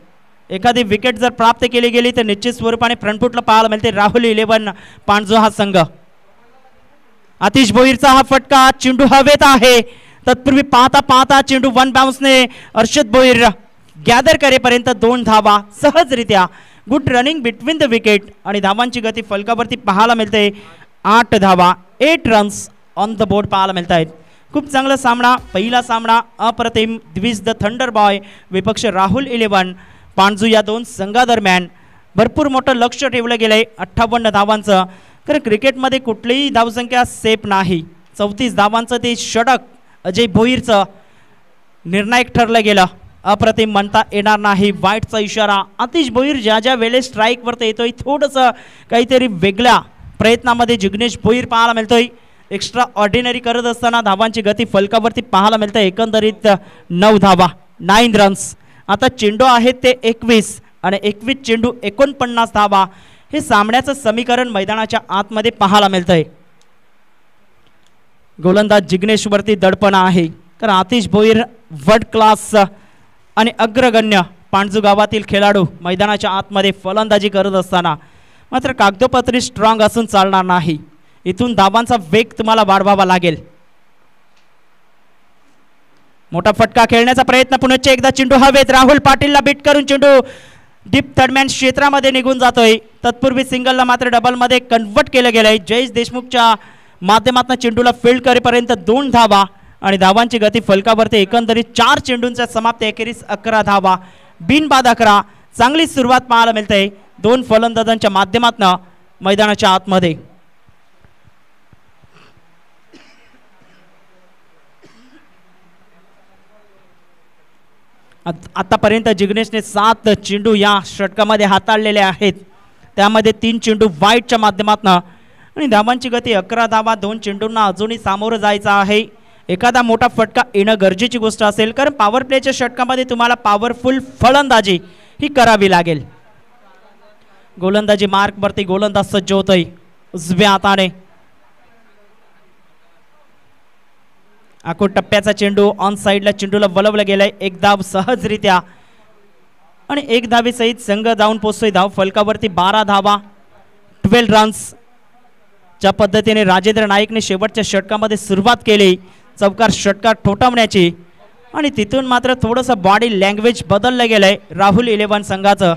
Speaker 2: एखादी विकेट जर प्राप्त केली गेली तर निश्चित स्वरूपाने फ्रंटफुटला पाहायला मिळते राहुल 11 पांजो हा संघ. आतिश भोईरचा हा फटका चेंडू हवेत आहे. तत्पूर्वी पाहता पाहता चेंडू 1 बाउन्सने अर्षद भोईर गॅदर करेपर्यंत 2 धावा सहजरित्या good running between the wicket आणि धावांची गती फलकावरती पाहायला मिळते 8 धावा 8 रन्स ऑन द बोर्ड पाहायला मिळत आहेत. खूप चांगला सामना, पहिला सामना अप्रतिम. द्विज द थंडर बॉय विपक्ष राहुल 11 पांजू या दोन संघादरम्यान भरपूर मोठं लक्ष ठेवलं गेलं आहे 58 धावांचं. कारण क्रिकेटमध्ये कुठलीही धावसंख्या सेफ नाही. 34 धावांचं ते षटक अजय भोईरचं निर्णायक ठरलं गेलं. अप्रतिम म्हणता येणार नाही. वाईटचा इशारा. आतिश भोईर ज्या ज्या वेळेस स्ट्राईकवरती येतोय थोडंसं काहीतरी वेगळ्या प्रयत्नामध्ये जिग्नेश भोईर पाहायला मिळतोय. एक्स्ट्रा ऑर्डिनरी करत असताना धावांची गती फलकावरती पाहायला मिळते. एकंदरीत 9 धावा 9 रन्स. आता चेंडू आहेत ते 21 आणि 21 चेंडू 49 धावा. हे सामन्याचं समीकरण मैदानाच्या आतमध्ये पाहायला मिळतंय. गोलंदाज जिग्नेशवरती दडपण आहे कारण आतिश भोईर वर्ल्ड क्लास आणि अग्रगण्य पांजू गावातील खेळाडू मैदानाच्या आतमध्ये फलंदाजी करत असताना मात्र कागदोपत्री स्ट्रॉंग असून चालणार नाही. इथून धावांचा वेग तुम्हाला वाढवावा लागेल. मोठा फटका खेळण्याचा प्रयत्न. पुनश्च एकदा चेंडू हवेत. राहुल पाटीलला बीट करून चेंडू डीप थर्डमॅन क्षेत्रामध्ये निघून जातोय. तत्पूर्वी सिंगलला मात्र डबलमध्ये कन्वर्ट केलं गेलंय. जयेश देशमुखच्या माध्यमातून चेंडूला फील्ड करेपर्यंत 2 धावा आणि धावांची गती फलकावरती एकंदरीत 4 चेंडूंच्या समाप्ती अखेरीस 11 धावा बिनबाद 11. चांगली सुरुवात पाहायला मिळते 2 फलंदाजांच्या माध्यमातून मैदानाच्या आतमध्ये. आतापर्यंत जिग्नेशने 7 चेंडू या षटकामध्ये हाताळलेले आहेत. त्यामध्ये 3 चेंडू वाईटच्या माध्यमातून आणि धावांची गती 11 धावा. 2 चेंडूंना अजूनही सामोरं जायचं आहे. एखादा मोठा फटका येणं गरजेची गोष्ट असेल कारण पॉवर प्लेच्या षटकामध्ये तुम्हाला पॉवरफुल फलंदाजी ही करावी लागेल. गोलंदाजी मार्कवरती गोलंदाज सज्ज होतोय उजव्या हाताने. आखूड टप्प्याचा चेंडू ऑन साईडला चेंडूला वलवलं गेलंय. एक धाव सहजरित्या आणि 1 धावेसहित संघ जाऊन पोहोचतोय धाव फलकावरती 12 धावा 12 रन्स. ज्या पद्धतीने राजेंद्र नाईकने शेवटच्या षटकामध्ये सुरुवात केली चौकार षटकार ठोठावण्याची आणि तिथून मात्र थोडंसं बॉडी लँग्वेज बदललं गेलंय राहुल 11 संघाचं.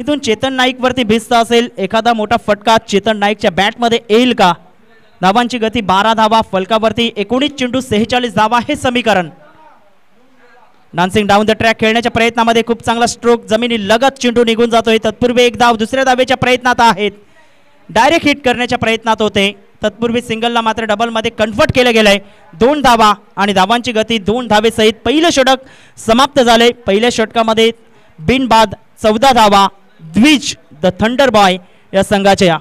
Speaker 2: इथून चेतन नाईकवरती भिस्त असेल. एखादा मोठा फटका चेतन नाईकच्या बॅटमध्ये येईल का? धावांची गती 12 धावा फलकावरती 19 चेंडू 46 धावा हे समीकरण. डान्सिंग डाऊन द ट्रॅक खेळण्याच्या प्रयत्नामध्ये खूप चांगला स्ट्रोक. जमिनी लगत चेंडू निघून जातोय. तत्पूर्वी 1 धाव दुसऱ्या धावेच्या प्रयत्नात आहेत. डायरेक्ट हिट करण्याच्या प्रयत्नात होते. तत्पूर्वी सिंगलला मात्र डबलमध्ये कन्वर्ट केलं गेलंय. 2 धावा आणि धावांची गती 2 धावेसहित पहिलं षटक समाप्त झाले. पहिल्या षटकामध्ये बिनबाद 14 धावा द्विज द थंडर बॉय या संघाच्या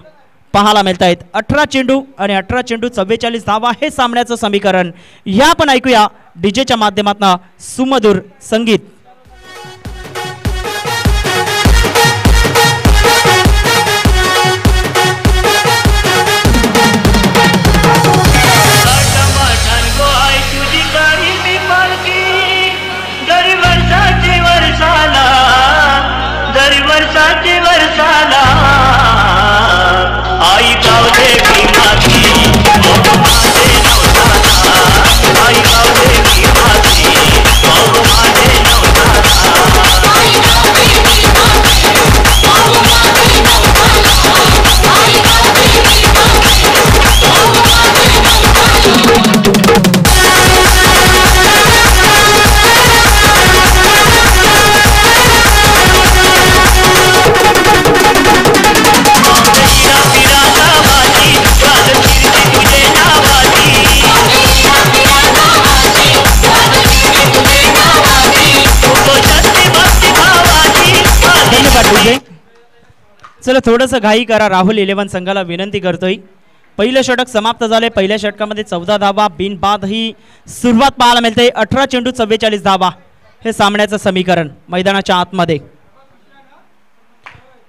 Speaker 2: पाहायला मिळत आहेत. 18 चेंडू आणि 18 चेंडू 44 धावा हे सामन्याचं समीकरण. ह्या आपण ऐकूया डीजेच्या माध्यमातून सुमधुर संगीत. चला थोडंसं घाई करा. राहुल 11 संघाला विनंती करतोय. पहिलं षटक समाप्त झाले. पहिल्या षटकामध्ये 14 धावा बिनबाद ही सुरुवात पाहायला मिळते. 18 चेंडू 44 धावा हे सामन्याचं समीकरण. मैदानाच्या आतमध्ये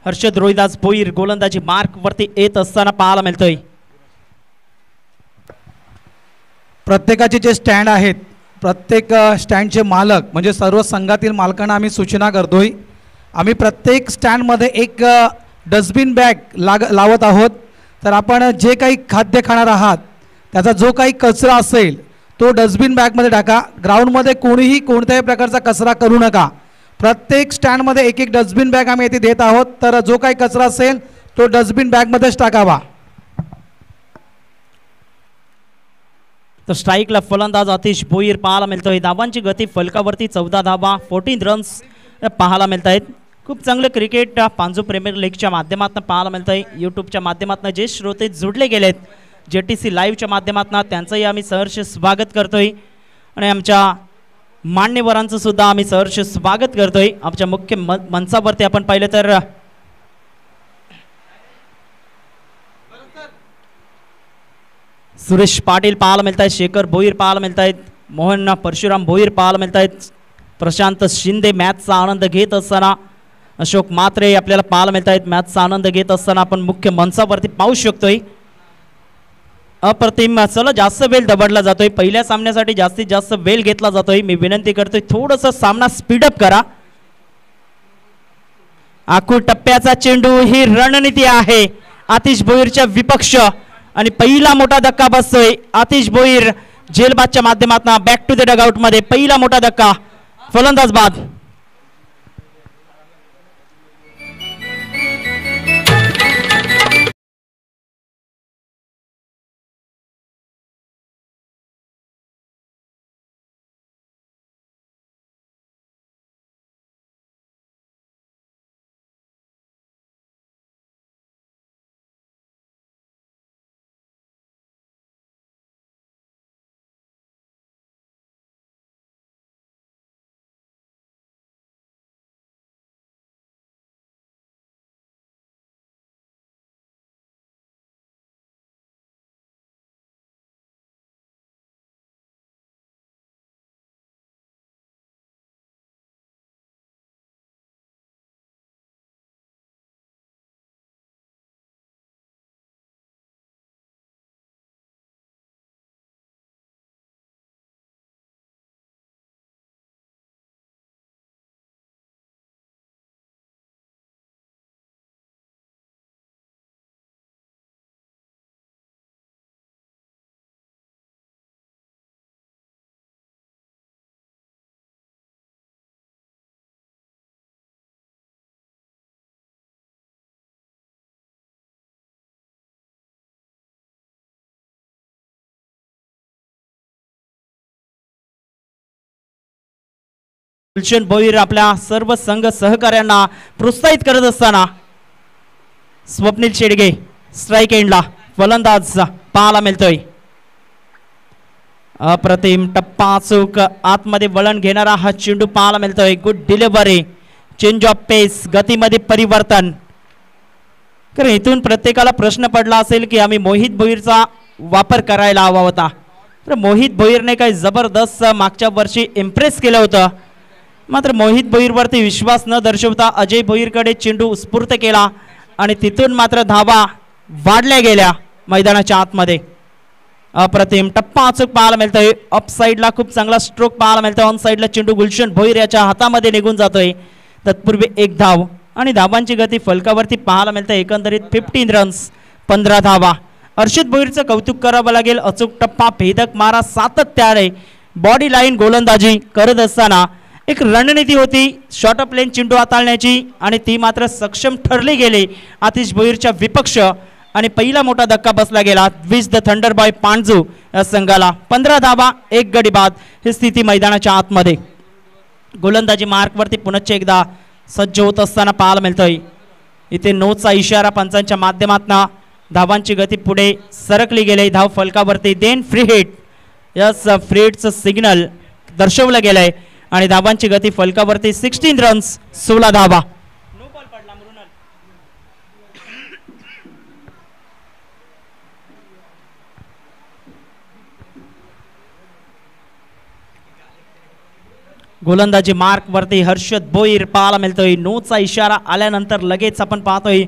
Speaker 2: हर्षद रोहिदास भोईर गोलंदाजी मार्क वरती येत असताना पाहायला मिळतोय.
Speaker 5: प्रत्येकाचे जे स्टँड आहेत प्रत्येक स्टँडचे मालक म्हणजे सर्व संघातील मालकांना आम्ही सूचना करतोय. आम्ही प्रत्येक स्टँडमध्ये एक डस्टबिन बॅग लावत आहोत. तर आपण जे काही खाद्य खाणार आहात त्याचा जो काही कचरा असेल तो डस्टबिन बॅगमध्ये टाका. ग्राउंडमध्ये कोणीही कोणत्याही प्रकारचा कचरा करू नका. प्रत्येक स्टँडमध्ये एक एक डस्टबिन बॅग आम्ही येथे देत आहोत, तर जो काही कचरा असेल तो डस्टबिन बॅगमध्येच टाकावा.
Speaker 2: तर स्ट्राईकला फलंदाज आतिश भोईर पाहायला मिळतोय. धावांची गती फलकावरती 14 धावा 14 रन्स पाहायला मिळत आहेत. खूप चांगलं क्रिकेट पांजू प्रीमियर लीगच्या माध्यमातून पाहायला मिळतंय. यूट्यूबच्या माध्यमातून जे श्रोते जुडले गेलेत JTC लाईव्हच्या माध्यमातून त्यांचंही आम्ही सहर्ष स्वागत करतोय आणि आमच्या मान्यवरांचं सुद्धा आम्ही सहर्ष स्वागत करतोय. आमच्या मुख्य मंचावरती आपण पाहिलं तर सुरेश पाटील पाहायला मिळत आहेत, शेखर भोईर पाहायला मिळत आहेत, मोहन परशुराम भोईर पाहायला मिळत आहेत, प्रशांत शिंदे मॅचचा आनंद घेत असताना, अशोक मात्रे आपल्याला पाहायला मिळत आहेत मॅचचा आनंद घेत असताना आपण मुख्य मंचावरती पाहू शकतोय. अप्रतिम. चला जास्त वेळ दबडला जातोय. पहिल्या सामन्यासाठी जास्तीत जास्त वेळ घेतला जातोय. मी विनंती करतोय थोडंसं सामना स्पीडअप करा. आखू टप्प्याचा चेंडू ही रणनीती आहे आतिश भोईरच्या विपक्ष आणि पहिला मोठा धक्का बसतोय. आतिश भोईर जेलबादच्या माध्यमातून बॅक टू द डगआउट मध्ये पहिला मोठा धक्का. फलंदाज बाद. गुलशन भोईर आपल्या सर्व संघ सहकार्यांना प्रोत्साहित करत असताना स्वप्नील शेडगे स्ट्राईक एंडला फलंदाज पाहायला मिळतोय. अप्रतिम. टप्पा चूक आतमध्ये वळण घेणारा हा चेंडू पाहायला मिळतोय. Good delivery. चेंज ऑफ पेस. गतीमध्ये परिवर्तन. कारण इथून प्रत्येकाला प्रश्न पडला असेल की आम्ही मोहित भोईरचा वापर करायला हवा होता. तर मोहित भोईरने काही जबरदस्त मागच्या वर्षी इम्प्रेस केलं होतं. मात्र मोहित भोईरवरती विश्वास न दर्शवता अजय भोईरकडे चेंडू उत्स्फूर्त केला आणि तिथून मात्र धावा वाढल्या गेल्या मैदानाच्या आतमध्ये. अप्रतिम. टप्पा अचूक पाहायला मिळतोय. अप साईडला खूप चांगला स्ट्रोक पाहायला मिळतोय. ऑन साईडला चेंडू गुलशन भोईर याच्या हातामध्ये निघून जातोय. तत्पूर्वी एक धाव आणि धावांची गती फलकावरती पाहायला मिळते. एकंदरीत 15 रन्स 15 धावा. अर्षद भोईरचं कौतुक करावं लागेल. अचूक टप्पा, भेदक मारा, सातत्याने बॉडी लाईन गोलंदाजी करत असताना एक रणनीती होती शॉर्ट ऑफ लेन चेंडू हाताळण्याची आणि ती मात्र सक्षम ठरली गेली आतिश भोईरच्या विपक्ष आणि पहिला मोठा धक्का बसला गेला विज द थंडर बॉय पांजू या संघाला. 15 धावा 1 गडी बाद ही स्थिती मैदानाच्या आतमध्ये. गोलंदाजी मार्कवरती पुनश्च एकदा सज्ज होत असताना पाहायला मिळतोय. इथे नोचा इशारा पंचांच्या माध्यमातून धावांची गती पुढे सरकली गेली. धाव फलकावरती then free hit. Yes, free हिटचं सिग्नल दर्शवलं गेलंय आणि धावांची गती फलकावरती 16 रन्स 16 धावा. गोलंदाजी मार्क वरती हर्षद भोईर पाहायला मिळतोय. नोचा इशारा आल्यानंतर लगेच आपण पाहतोय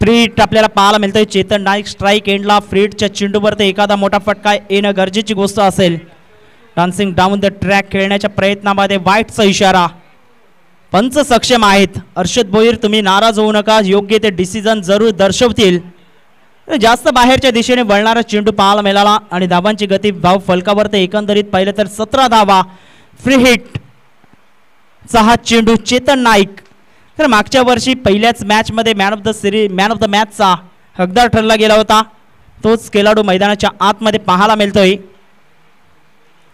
Speaker 2: फ्रीट आपल्याला पाहायला मिळतोय. चेतन नाईक स्ट्राईक एंडला. फ्रीटच्या चेंडूवरती एखादा मोठा फटका येणं गरजेची गोष्ट असेल. डान्सिंग डाऊन द ट्रॅक खेळण्याच्या प्रयत्नामध्ये वाईटचा इशारा. पंच सक्षम आहेत. अर्षद भोईर तुम्ही नाराज होऊ नका, योग्य ते डिसिजन जरूर दर्शवतील. जास्त बाहेरच्या दिशेने वळणारा चेंडू पाहायला मिळाला आणि धावांची गती धाव फलकावर ते एकंदरीत पाहिलं तर 17 धावा. फ्री हिट चा हा चेंडू चेतन नाईक. तर मागच्या वर्षी पहिल्याच मॅचमध्ये मॅन ऑफ द मॅचचा हकदार ठरला गेला होता. तोच खेळाडू मैदानाच्या आतमध्ये पाहायला मिळतोय.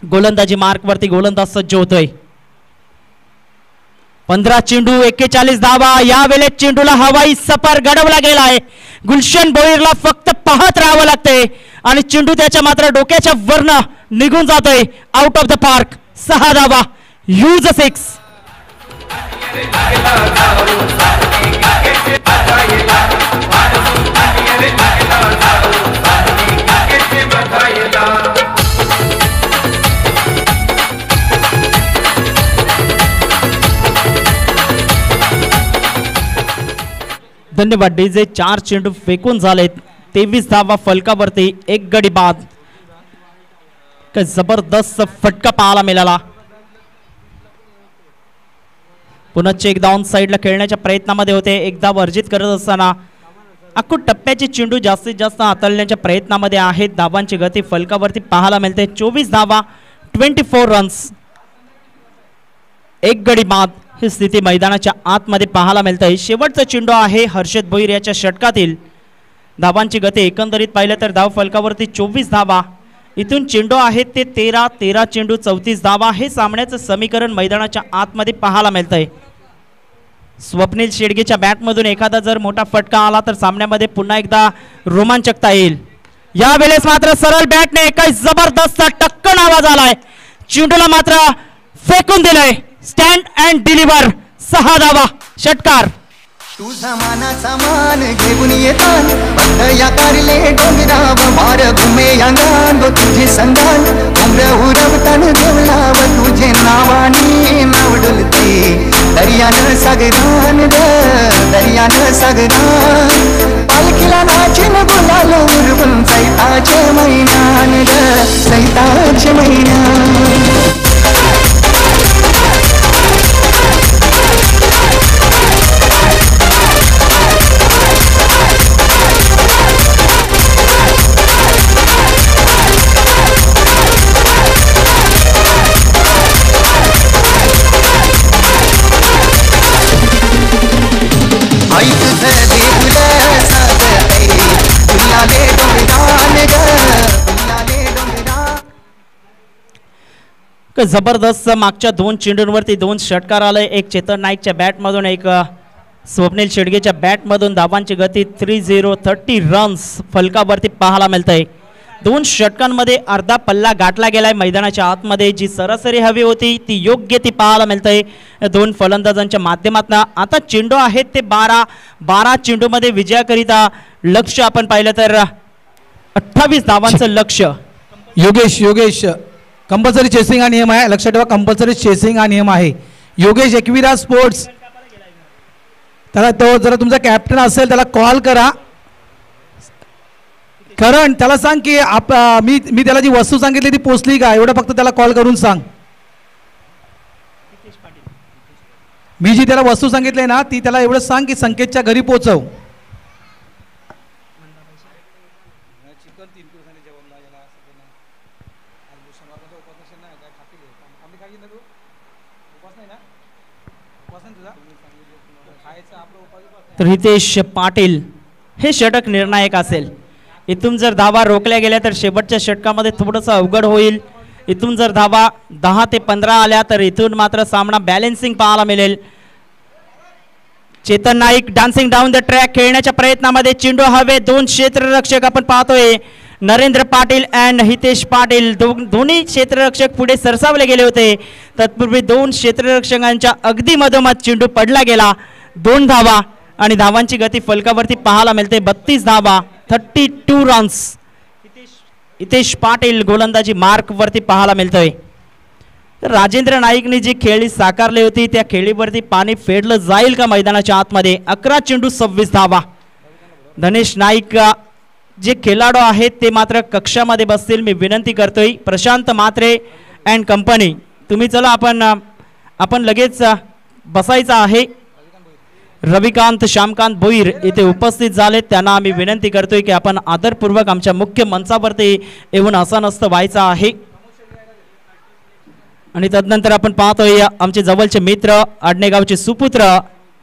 Speaker 2: गोलंदाजी मार्कवरती गोलंदाज सज्ज होतोय. 15 चेंडू 41 धावा. यावेळेस चेंडूला हवाई सफर घडवला गेलाय. गुलशन भोईरला फक्त पाहत राहावं लागतंय आणि चेंडू त्याच्या मात्र डोक्याच्या वरनं निघून जातोय आउट ऑफ द पार्क. 6 धावा. यूज 6. धन्यवाद डीजे. 4 चेंडू फेकून झालेत. 23 धावा फलकावरती. 1 गडी बाद. काय जबरदस्त फटका पाहायला मिळाला. पुन्हा चेक डाऊन साईडला खेळण्याच्या प्रयत्नामध्ये होते. एकदा वर्जित करत असताना अख्खू टप्प्याची चेंडू जास्तीत जास्त हाताळण्याच्या प्रयत्नामध्ये आहेत. धावांची गती फलकावरती पाहायला मिळते. 24 धावा 24 रन्स. 1 गडी बाद ही स्थिती मैदानाच्या आतमध्ये पाहायला मिळते. शेवटचा चेंडू आहे हर्षद भोईर याच्या षटकातील. धावांची गती एकंदरीत पाहिलं तर धाव फलकावरती 24 धावा. इथून चेंडू आहेत ते 13 चेंडू 34 धावा. हे सामन्याचं समीकरण मैदानाच्या आतमध्ये पाहायला मिळतंय. स्वप्नील शेडगेच्या बॅटमधून एखादा जर मोठा फटका आला तर सामन्यामध्ये पुन्हा एकदा रोमांचकता येईल. यावेळेस मात्र सरळ बॅटने काही जबरदस्त टक्कन आवाज आलाय. चेंडूला मात्र फेकून दिलंय. Stand and deliver. 6 धावा. षटकार.
Speaker 6: तुझा मानाचा मान घेऊन येतान बंद या कारले डोंगराव मार भूमे अंगान व तुझे संगान उमर उरवतान देवलाव तुझे नावानी नाव डुलते दर्यान सागरान दर्यान सागरान पालखीला नाचिन बोलालो उरवून चैताचे महिन्यान चैताचे महिन्यान.
Speaker 2: जबरदस्त मागच्या 2 चेंडूंवरती 2 षटकार आले. एक चेतन नाईकच्या बॅटमधून, एक स्वप्नील शेडगेच्या बॅटमधून. धावांची गती 30 रन्स फलकावरती पाहायला मिळतंय. 2 षटकांमध्ये अर्धा पल्ला गाठला गेलाय. मैदानाच्या आतमध्ये जी सरासरी हवी होती ती योग्य ती पाहायला मिळतंय 2 फलंदाजांच्या माध्यमातून. आता चेंडू आहेत ते 12 चेंडूमध्ये विजयाकरिता लक्ष आपण पाहिलं तर 28 धावांचं लक्ष.
Speaker 5: योगेश कंपल्सरी चेसिंग हा नियम आहे. लक्षात ठेवा, कंपल्सरी चेसिंग हा नियम आहे. योगेश एकविरा स्पोर्ट्स, त्याला तो जरा तुमचा कॅप्टन असेल त्याला कॉल करा. करण त्याला सांग की मी त्याला जी वस्तू सांगितली ती पोचली का, एवढं फक्त त्याला कॉल करून सांग. मी जी त्याला वस्तू सांगितली ना ती त्याला एवढं सांग की संकेतच्या घरी पोचव.
Speaker 2: तर हितेश पाटील हे षटक निर्णायक असेल. इथून जर धावा रोखल्या गेल्या तर शेवटच्या षटकामध्ये थोडंसं अवघड होईल. इथून जर धावा 10 ते 15 आल्या तर इथून मात्र सामना बॅलेन्सिंग पाहायला मिळेल. Chetan Naik dancing down the track खेळण्याच्या प्रयत्नामध्ये. चेंडू हवे. 2 क्षेत्ररक्षक आपण पाहतोय. नरेंद्र पाटील अँड हितेश पाटील दोन्ही क्षेत्ररक्षक पुढे सरसावले गेले होते. तत्पूर्वी 2 क्षेत्ररक्षकांच्या अगदी मधोमध चेंडू पडला गेला. 2 धावा आणि धावांची गती फलकावरती पाहायला मिळते 32 धावा 32 रन्स. हितेश पाटील गोलंदाजी मार्क वरती पाहायला मिळतोय. राजेंद्र नाईकने जी खेळी साकारली होती त्या खेळीवरती पाणी फेडलं जाईल का मैदानाच्या आतमध्ये. 11 चेंडू 26 धावा. धनेश नाईक जे खेळाडू आहेत ते मात्र कक्षामध्ये बसतील. मी विनंती करतोय प्रशांत मात्रे अँड कंपनी तुम्ही चला आपण लगेच बसायचं आहे. रविकांत श्यामकांत भोईर इथे उपस्थित झाले. त्यांना आम्ही विनंती करतोय की आपण आदरपूर्वक आमच्या मुख्य मंचावरती येऊन आसनस्थ व्हायचं आहे. आणि तदनंतर आपण पाहतोय आमचे जवळचे मित्र आडणेगावचे सुपुत्र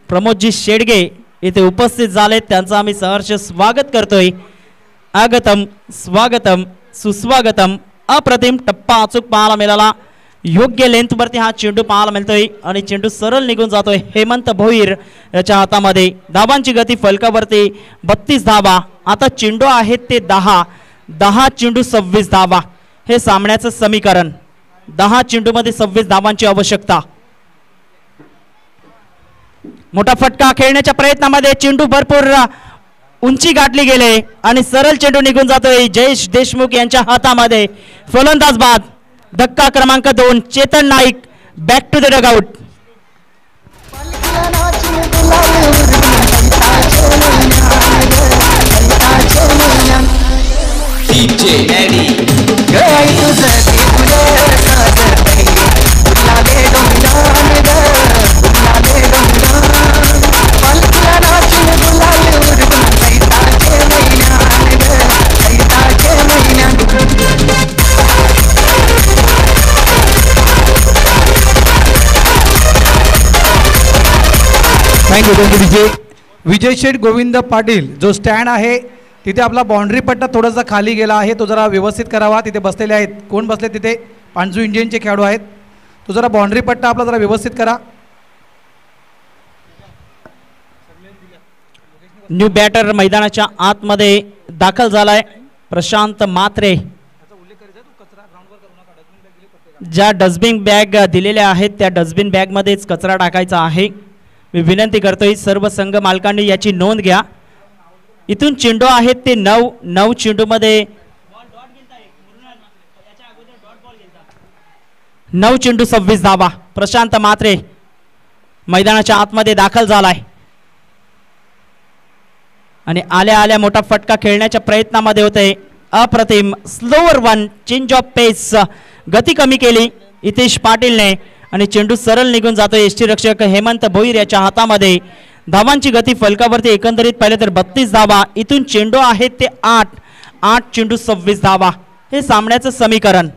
Speaker 2: प्रमोदजी शेडगे इथे उपस्थित झाले. त्यांचं आम्ही सहर्ष स्वागत करतोय. आगतम स्वागतम सुस्वागतम. अप्रतिम टप्पा अचूक पाहायला मिळाला. योग्य लेंथवरती हा चेंडू पाहायला मिळतोय आणि चेंडू सरळ निघून जातोय हेमंत भोईर याच्या हातामध्ये. धावांची गती फलकावरती 32 धावा. आता चेंडू आहेत ते 10 चेंडू 26 धावा. हे सामन्याचं समीकरण. 10 चेंडूमध्ये 26 धावांची आवश्यकता. मोठा फटका खेळण्याच्या प्रयत्नामध्ये चेंडू भरपूर उंची गाठली गेले आणि सरळ चेंडू निघून जातोय जयेश देशमुख यांच्या हातामध्ये. फलंदाज बाद. धक्का क्रमांक 2 Chetan Naik back to the dugout.
Speaker 5: Thank you Vijay Sheth Govind Patil. जो स्टँड आहे तिथे आपला बाउंड्री पट्टा थोडासा खाली गेला आहे, तो जरा व्यवस्थित करावा. तिथे बसलेले आहेत, कोण बसले तिथे? पांजू इंडियनचे खेळाडू आहेत. तो जरा बाउंड्री पट्टा आपला जरा व्यवस्थित करा.
Speaker 2: न्यू बॅटर मैदानाच्या आतमध्ये दाखल झालाय प्रशांत मात्रे. ज्या डस्टबिन बॅग दिलेल्या आहेत त्या डस्टबिन बॅगमध्येच कचरा टाकायचा आहे. मी विनंती करतोय सर्व संघ मालकांनी याची नोंद घ्या. इथून चेंडू आहेत ते 9 चेंडूमध्ये 9 चेंडू 26 धावा. प्रशांत मात्रे मैदानाच्या आतमध्ये दाखल झालाय आणि आल्या मोठा फटका खेळण्याच्या प्रयत्नामध्ये होते. अप्रतिम स्लोअर वन चेंज ऑफ पेस. गती कमी केली हितेश पाटीलने आणि चेंडू सरळ निघून जातोय यष्टीरक्षक हेमंत भोईर याच्या हातामध्ये. धावांची गती फलकावरती एकंदरीत पाहिलं तर 32 धावा. इथून चेंडू आहेत ते 8 चेंडू 26 धावा. हे सामन्याचं समीकरण.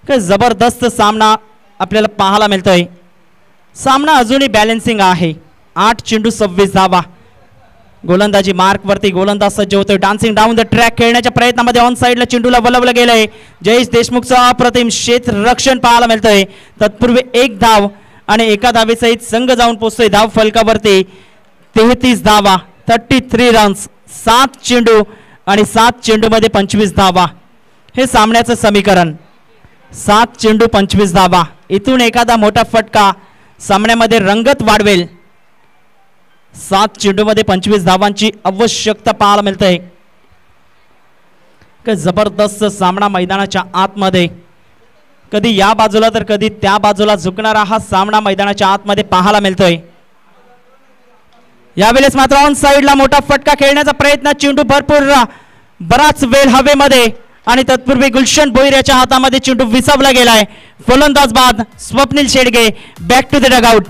Speaker 2: काय जबरदस्त सामना आपल्याला पाहायला मिळतोय. सामना अजूनही बॅलन्सिंग आहे. 8 चेंडू 26 धावा. गोलंदाजी मार्कवरती गोलंदाज सज्ज होतोय. डान्सिंग डाऊन द ट्रॅक खेळण्याच्या प्रयत्नामध्ये ऑन साईडला चेंडूला वलवलं गेलंय. जयेश देशमुखचं अप्रतिम क्षेत्ररक्षण पाहायला मिळतंय. तत्पूर्वी 1 धाव आणि एका धावेसहित संघ जाऊन पोहोचतोय धाव फलकावरती. 33 धावा 33 रन्स. 7 चेंडू आणि 7 चेंडूमध्ये 25 धावा. हे सामन्याचं समीकरण. 7 चेंडू 25 धावा. इथून एखादा मोठा फटका सामन्यामध्ये रंगत वाढवेल. 7 चेंडूमध्ये 25 धावांची आवश्यकता पाहायला मिळते. जबरदस्त सामना मैदानाच्या आतमध्ये. कधी या बाजूला तर कधी त्या बाजूला झुकणारा हा सामना मैदानाच्या आतमध्ये पाहायला मिळतोय. यावेळेस मात्र ऑन साईडला मोठा फटका खेळण्याचा प्रयत्न. चेंडू भरपूर बराच वेळ हवेमध्ये आणि तत्पूर्वी गुलशन भोईर याच्या हातामध्ये चेंडू विसावला गेलाय. फलंदाज बाद. Swapnil Shedge back to the dugout.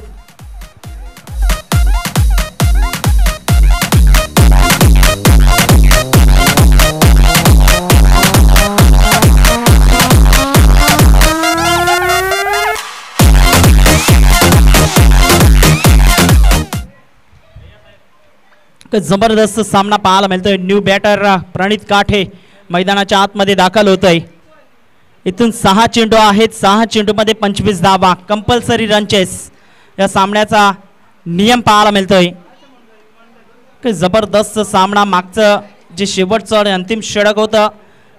Speaker 2: जबरदस्त सामना पाहायला मिळतोय. न्यू बॅटर प्रणित काठे मैदानाच्या आतमध्ये दाखल होतोय. इथून 6 चेंडू आहेत. 6 चेंडूमध्ये 25 धावा. कंपल्सरी रनचेस या सामन्याचा नियम पाहायला मिळतोय. जबरदस्त सामना. मागचं जे शेवटचं आणि अंतिम षटक होतं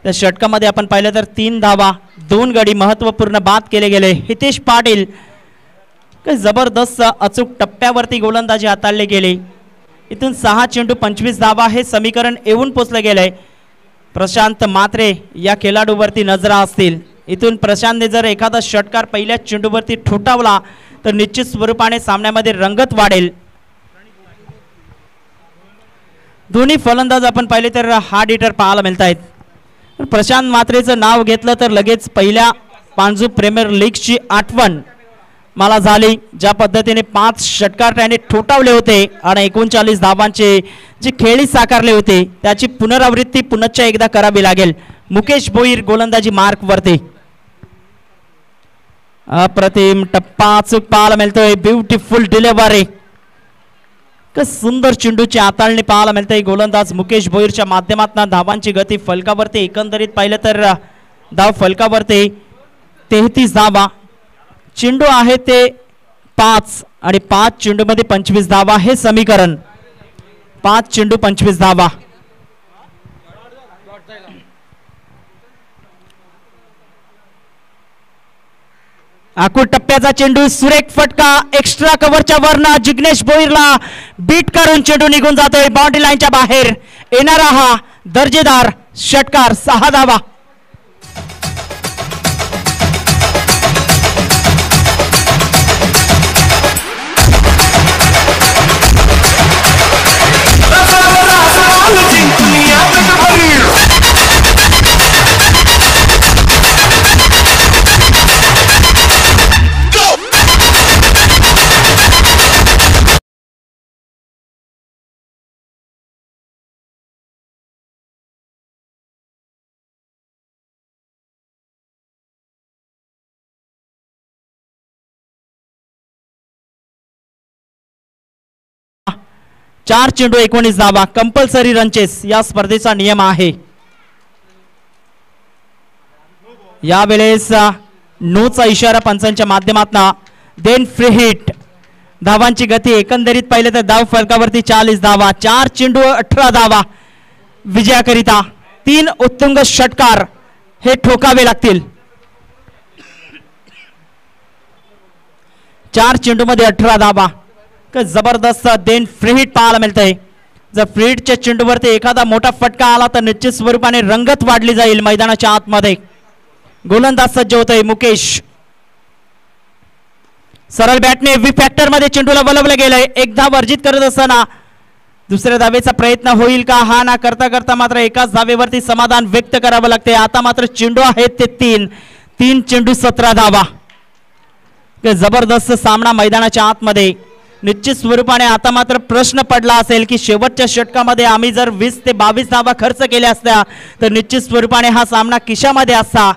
Speaker 2: त्या षटकामध्ये आपण पाहिलं तर 3 धावा 2 गडी महत्त्वपूर्ण बाद केले गेले. हितेश पाटील जबरदस्त अचूक टप्प्यावरती गोलंदाजी हाताळली गेली. इथून 6 चेंडू 25 धावा हे समीकरण येऊन पोचलं गेलंय. प्रशांत मात्रे या खेळाडूवरती नजरा असतील. इथून प्रशांतने जर एखादा षटकार पहिल्या चेंडूवरती ठोठावला तर निश्चित स्वरूपाने सामन्यामध्ये रंगत वाढेल. दोन्ही फलंदाज आपण पाहिले तर हार्ड हिटर पाहायला मिळत आहेत. प्रशांत मात्रेचं नाव घेतलं तर लगेच पहिल्या पांजू प्रीमियर लीगची आठवण मला झाली. ज्या पद्धतीने 5 षटकार त्याने ठोठावले होते आणि 39 धावांचे जे खेळी साकारले होते त्याची पुनरावृत्ती पुनश्च एकदा करावी लागेल. मुकेश भोईर गोलंदाजी मार्क वरती. अप्रतिम टप्पा अचूक पाहायला मिळतोय. Beautiful delivery. सुंदर चेंडूची हाताळणी पाहायला मिळते. गोलंदाज मुकेश भोईरच्या माध्यमातून धावांची गती फलकावरती एकंदरीत पाहिलं तर धाव फलकावरती 33 धावा. चेंडू आहे ते 5 आणि 5 चेंडूमध्ये 25 धावा हे समीकरण. 5 चेंडू 25 धावा. आकुर टप्प्याचा चेंडू सुरेख फटका एक्स्ट्रा कव्हरच्या वरना जिग्नेश भोईरला बीट करून चेंडू निघून जातोय बाउंड्री लाईनच्या बाहेर. येणारा हा दर्जेदार षटकार 6 धावा. चार चेंडू 19 धावा. कंपल्सरी रनचेस या स्पर्धेचा नियम आहे. यावेळेस नोचा इशारा पंचांच्या माध्यमातून. Then free hit. धावांची गती एकंदरीत पाहिलं तर धाव फलकावरती 40 धावा. 4 चेंडू 18 धावा विजयाकरिता. 3 उत्तुंग षटकार हे ठोकावे लागतील. 4 चेंडू मध्ये 18 धावा. जबरदस्त देन फ्री हिट पाहायला मिळतंय. जर फ्री हिटच्या चेंडूवरती एखादा मोठा फटका आला तर निश्चित स्वरूपाने रंगत वाढली जाईल मैदानाच्या आतमध्ये. गोलंदाज सज्ज होतोय मुकेश. सरळ बॅटने व्ही फॅक्टर मध्ये चेंडूला वलवलं गेलंय. एक धाव अर्जित करत असताना दुसऱ्या धावेचा प्रयत्न होईल का हा ना करता करता मात्र एकाच धावेवरती समाधान व्यक्त करावं लागते. आता मात्र चेंडू आहेत ते 3 चेंडू 17 धावा. जबरदस्त सामना मैदानाच्या आतमध्ये. निश्चित स्वरूपाने आता मात्र प्रश्न पडला असेल की शेवटच्या षटकामध्ये आम्ही जर 20 ते 22 धावा खर्च केल्या असत्या तर निश्चित स्वरूपाने हा सामना किशामध्ये असता.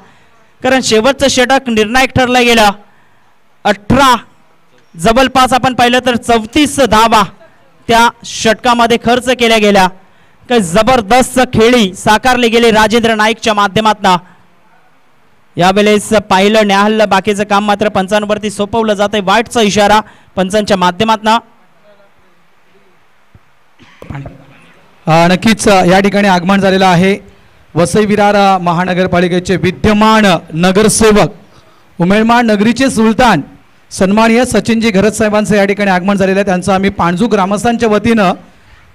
Speaker 2: कारण शेवटचं षटक निर्णायक ठरलं गेलं. 18 जवळपास आपण पाहिलं तर 34 धावा त्या षटकामध्ये खर्च केल्या गेल्या. काही जबरदस्त खेळी साकारली गेली राजेंद्र नाईकच्या माध्यमातून. यावेळेस पाहिलं न्याहाळलं बाकीचं काम मात्र पंचांवरती सोपवलं जातंय. वाईटचा इशारा पंचांच्या माध्यमातून.
Speaker 5: नक्कीच या ठिकाणी आगमन झालेलं आहे वसई विरार महानगरपालिकेचे विद्यमान नगरसेवक उमेदमाळ नगरीचे सुलतान सन्माननीय सचिनजी घरत साहेबांचं या ठिकाणी आगमन झालेलं आहे. त्यांचं आम्ही पाणजू ग्रामस्थांच्या वतीनं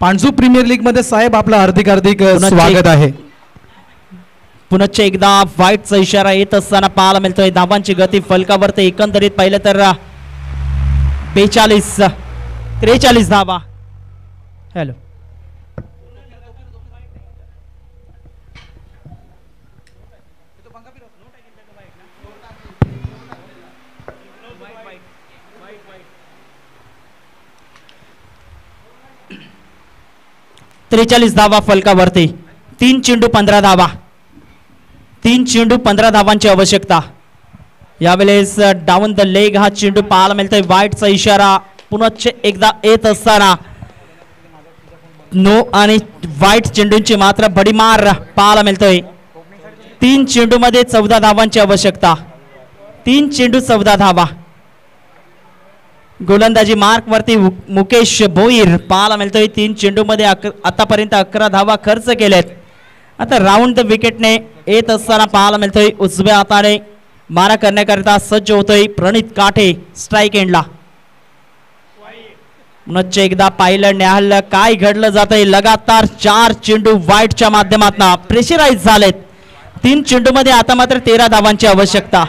Speaker 5: पाणजू प्रीमियर लीग मध्ये साहेब आपलं हार्दिक स्वागत आहे.
Speaker 2: पुनश्च एकदा वाईटचा इशारा येत असताना पाहायला मिळतोय. धावांची गती फलकावरती एकंदरीत पाहिलं तर 43 धावा. हॅलो त्रेचाळीस धावा फलकावरती. 3 चेंडू 15 धावा. 3 चेंडू 15 धावांची आवश्यकता. यावेळेस डाऊन द लेग हा चेंडू पाहायला मिळतोय. वाईटचा इशारा पुनश्च एकदा येत असताना नो आणि वाईट चेंडूंची मात्र भडीमार पाहायला मिळतोय. 3 चेंडू मध्ये 14 धावांची आवश्यकता. 3 चेंडू 14 धावा. गोलंदाजी मार्क वरती मुकेश भोईर पाहायला मिळतोय. 3 चेंडू मध्ये आतापर्यंत 11 धावा खर्च केल्यात. आता राऊंड द विकेटने येत असताना पाहायला मिळतोय. उजव्या हाताने मारा करण्याकरिता सज्ज होतोय प्रणित काठे स्ट्राईक एंडला. पुनश्च एकदा पाहिलं न्याहाळलं काय घडलं जातंय. लगातार 4 चेंडू वाईटच्या माध्यमातून प्रेशराईज झालेत. 3 चेंडू मध्ये आता मात्र 13 धावांची आवश्यकता.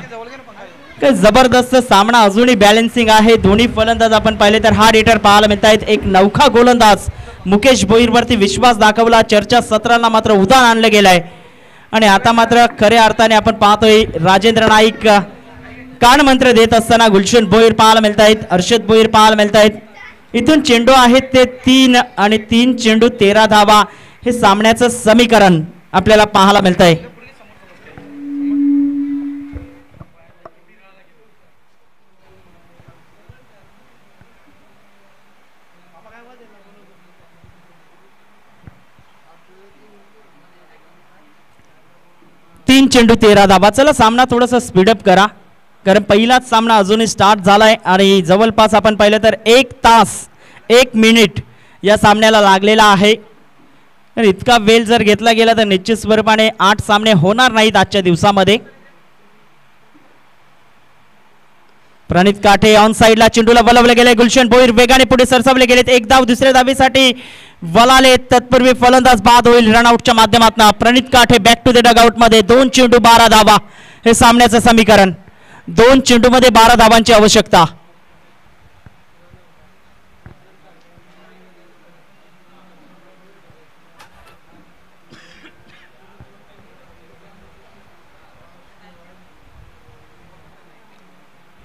Speaker 2: जबरदस्त सामना अजूनही बॅलन्सिंग आहे. दोन्ही फलंदाज आपण पाहिले तर हार्ड हिटर पाहायला मिळत आहेत. एक नवखा गोलंदाज मुकेश भोईर वरती विश्वास दाखवला. चर्चा सत्रांना मात्र उधाण आणलं गेलंय आणि आता मात्र खऱ्या अर्थाने आपण पाहतोय राजेंद्र नाईक कान मंत्र देत असताना गुलशन भोईर पाहायला मिळत आहेत, अर्षद भोईर पाहायला मिळत आहेत. इथून चेंडू आहेत ते 3 आणि 3 चेंडू 13 धावा हे सामन्याचं समीकरण आपल्याला पाहायला मिळत आहे. तीन चेंडू 13 धावा. चला सामना थोडासा स्पीडअप करा, कारण पहिलाच सामना अजूनही स्टार्ट झालाय आणि जवळपास आपण पाहिलं तर 1 तास 1 मिनिट या सामन्याला लागलेला आहे. इतका वेळ जर घेतला गेला तर निश्चित स्वरूपाने 8 सामने होणार नाहीत आजच्या दिवसामध्ये. प्रणित काठे ऑन साइडला चेंडूला वळवले गेले. गुलशन भोईर वेगाने पुढे सरसावले गेलेत. एक धाव दुसऱ्या धावेसाठी वळाले. तत्पूर्वी फलंदाज बाद होईल रनआउटच्या माध्यमातून. प्रणित काठे बॅक टू द डगआउट मध्ये. 2 चेंडू 12 धावा हे सामन्याचं समीकरण. 2 चेंडू मध्ये 12 धावांची आवश्यकता.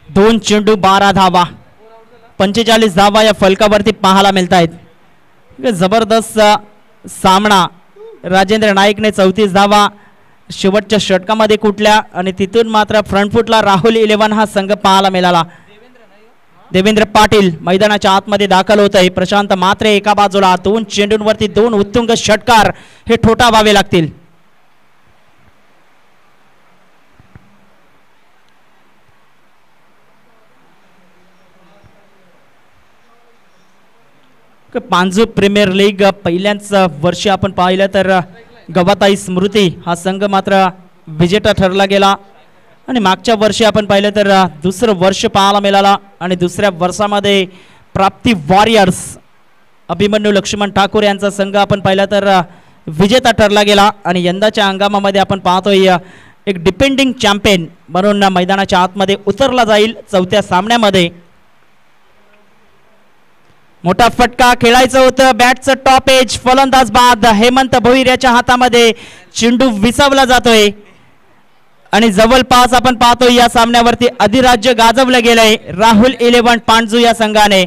Speaker 2: दोन चेंडू 12 धावा, 45 धावा या फलकावरती पाहायला मिळत आहेत. जबरदस्त सामना. राजेंद्र नाईकने 34 धावा शेवटच्या षटकामध्ये कुठल्या आणि तिथून मात्र फ्रंटफुटला राहुल 11 हा संघ पाहायला मिळाला. देवेंद्र पाटील मैदानाच्या आतमध्ये दाखल होत आहे. प्रशांत मात्रे एका बाजूला. 2 चेंडूंवरती 2 उत्तुंग षटकार हे ठोठावावे लागतील. पांजू प्रीमियर लीग पहिल्याच वर्षी आपण पाहिलं तर गवाताई स्मृती हा संघ मात्र विजेता ठरला गेला आणि मागच्या वर्षी आपण पाहिलं तर दुसरं वर्ष पाहायला मिळाला आणि दुसऱ्या वर्षामध्ये प्राप्ती वॉरियर्स अभिमन्यू लक्ष्मण ठाकूर यांचा संघ आपण पाहिला तर विजेता ठरला गेला आणि यंदाच्या हंगामामध्ये आपण पाहतोय एक डिपेंडिंग चॅम्पियन म्हणून मैदानाच्या आतमध्ये उतरला जाईल चौथ्या सामन्यामध्ये. मोठा फटका खेळायचं होतं. बॅटचं टॉप एज. फलंदाज बाद. हेमंत भोईर याच्या हातामध्ये चेंडू विसावला जातोय आणि जवळपास आपण पाहतोय या सामन्यावरती अधिराज्य गाजवलं गेलंय राहुल 11 पांडजू या संघाने.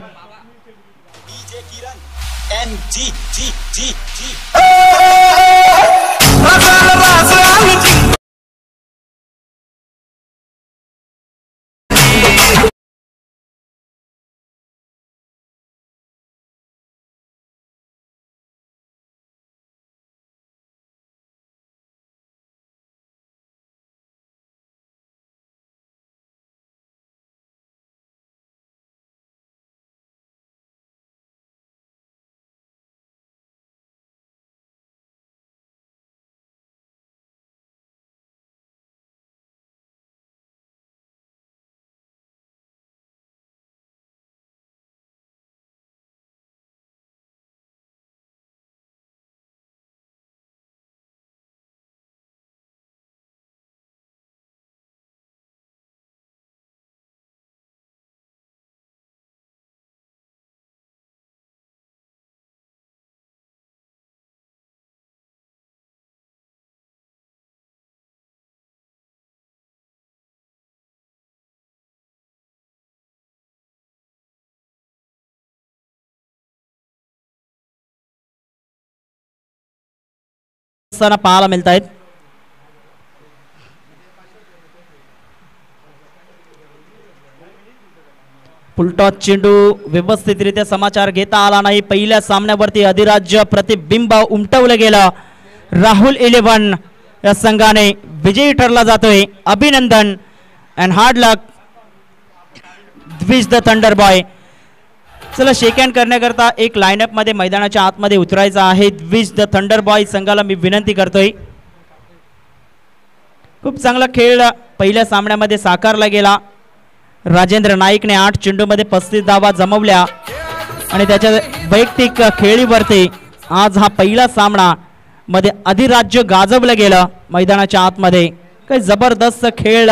Speaker 2: पाहायला मिळत आहेत. फुलटॉस चेंडू व्यवस्थितरित्या समाचार घेता आला नाही. पहिल्या सामन्यावरती अधिराज्य प्रतिबिंब उमटवलं गेलं. राहुल 11 या संघाने विजयी ठरला जातोय. अभिनंदन अँड हार्ड लक द्विज द थंडर बॉय. चला शेक हँड करण्याकरता एक लाईनअप मध्ये मैदानाच्या आतमध्ये उतरायचं आहे. द्विज द थंडर बॉय संघाला मी विनंती करतोय. खूप चांगला खेळ पहिल्या सामन्यामध्ये साकारला गेला. राजेंद्र नाईकने 8 चेंडूमध्ये 35 धावा जमवल्या आणि त्याच्या वैयक्तिक खेळीवरती आज हा पहिला सामना मध्ये अधिराज्य गाजवलं गेलं मैदानाच्या आतमध्ये. काही जबरदस्त खेळ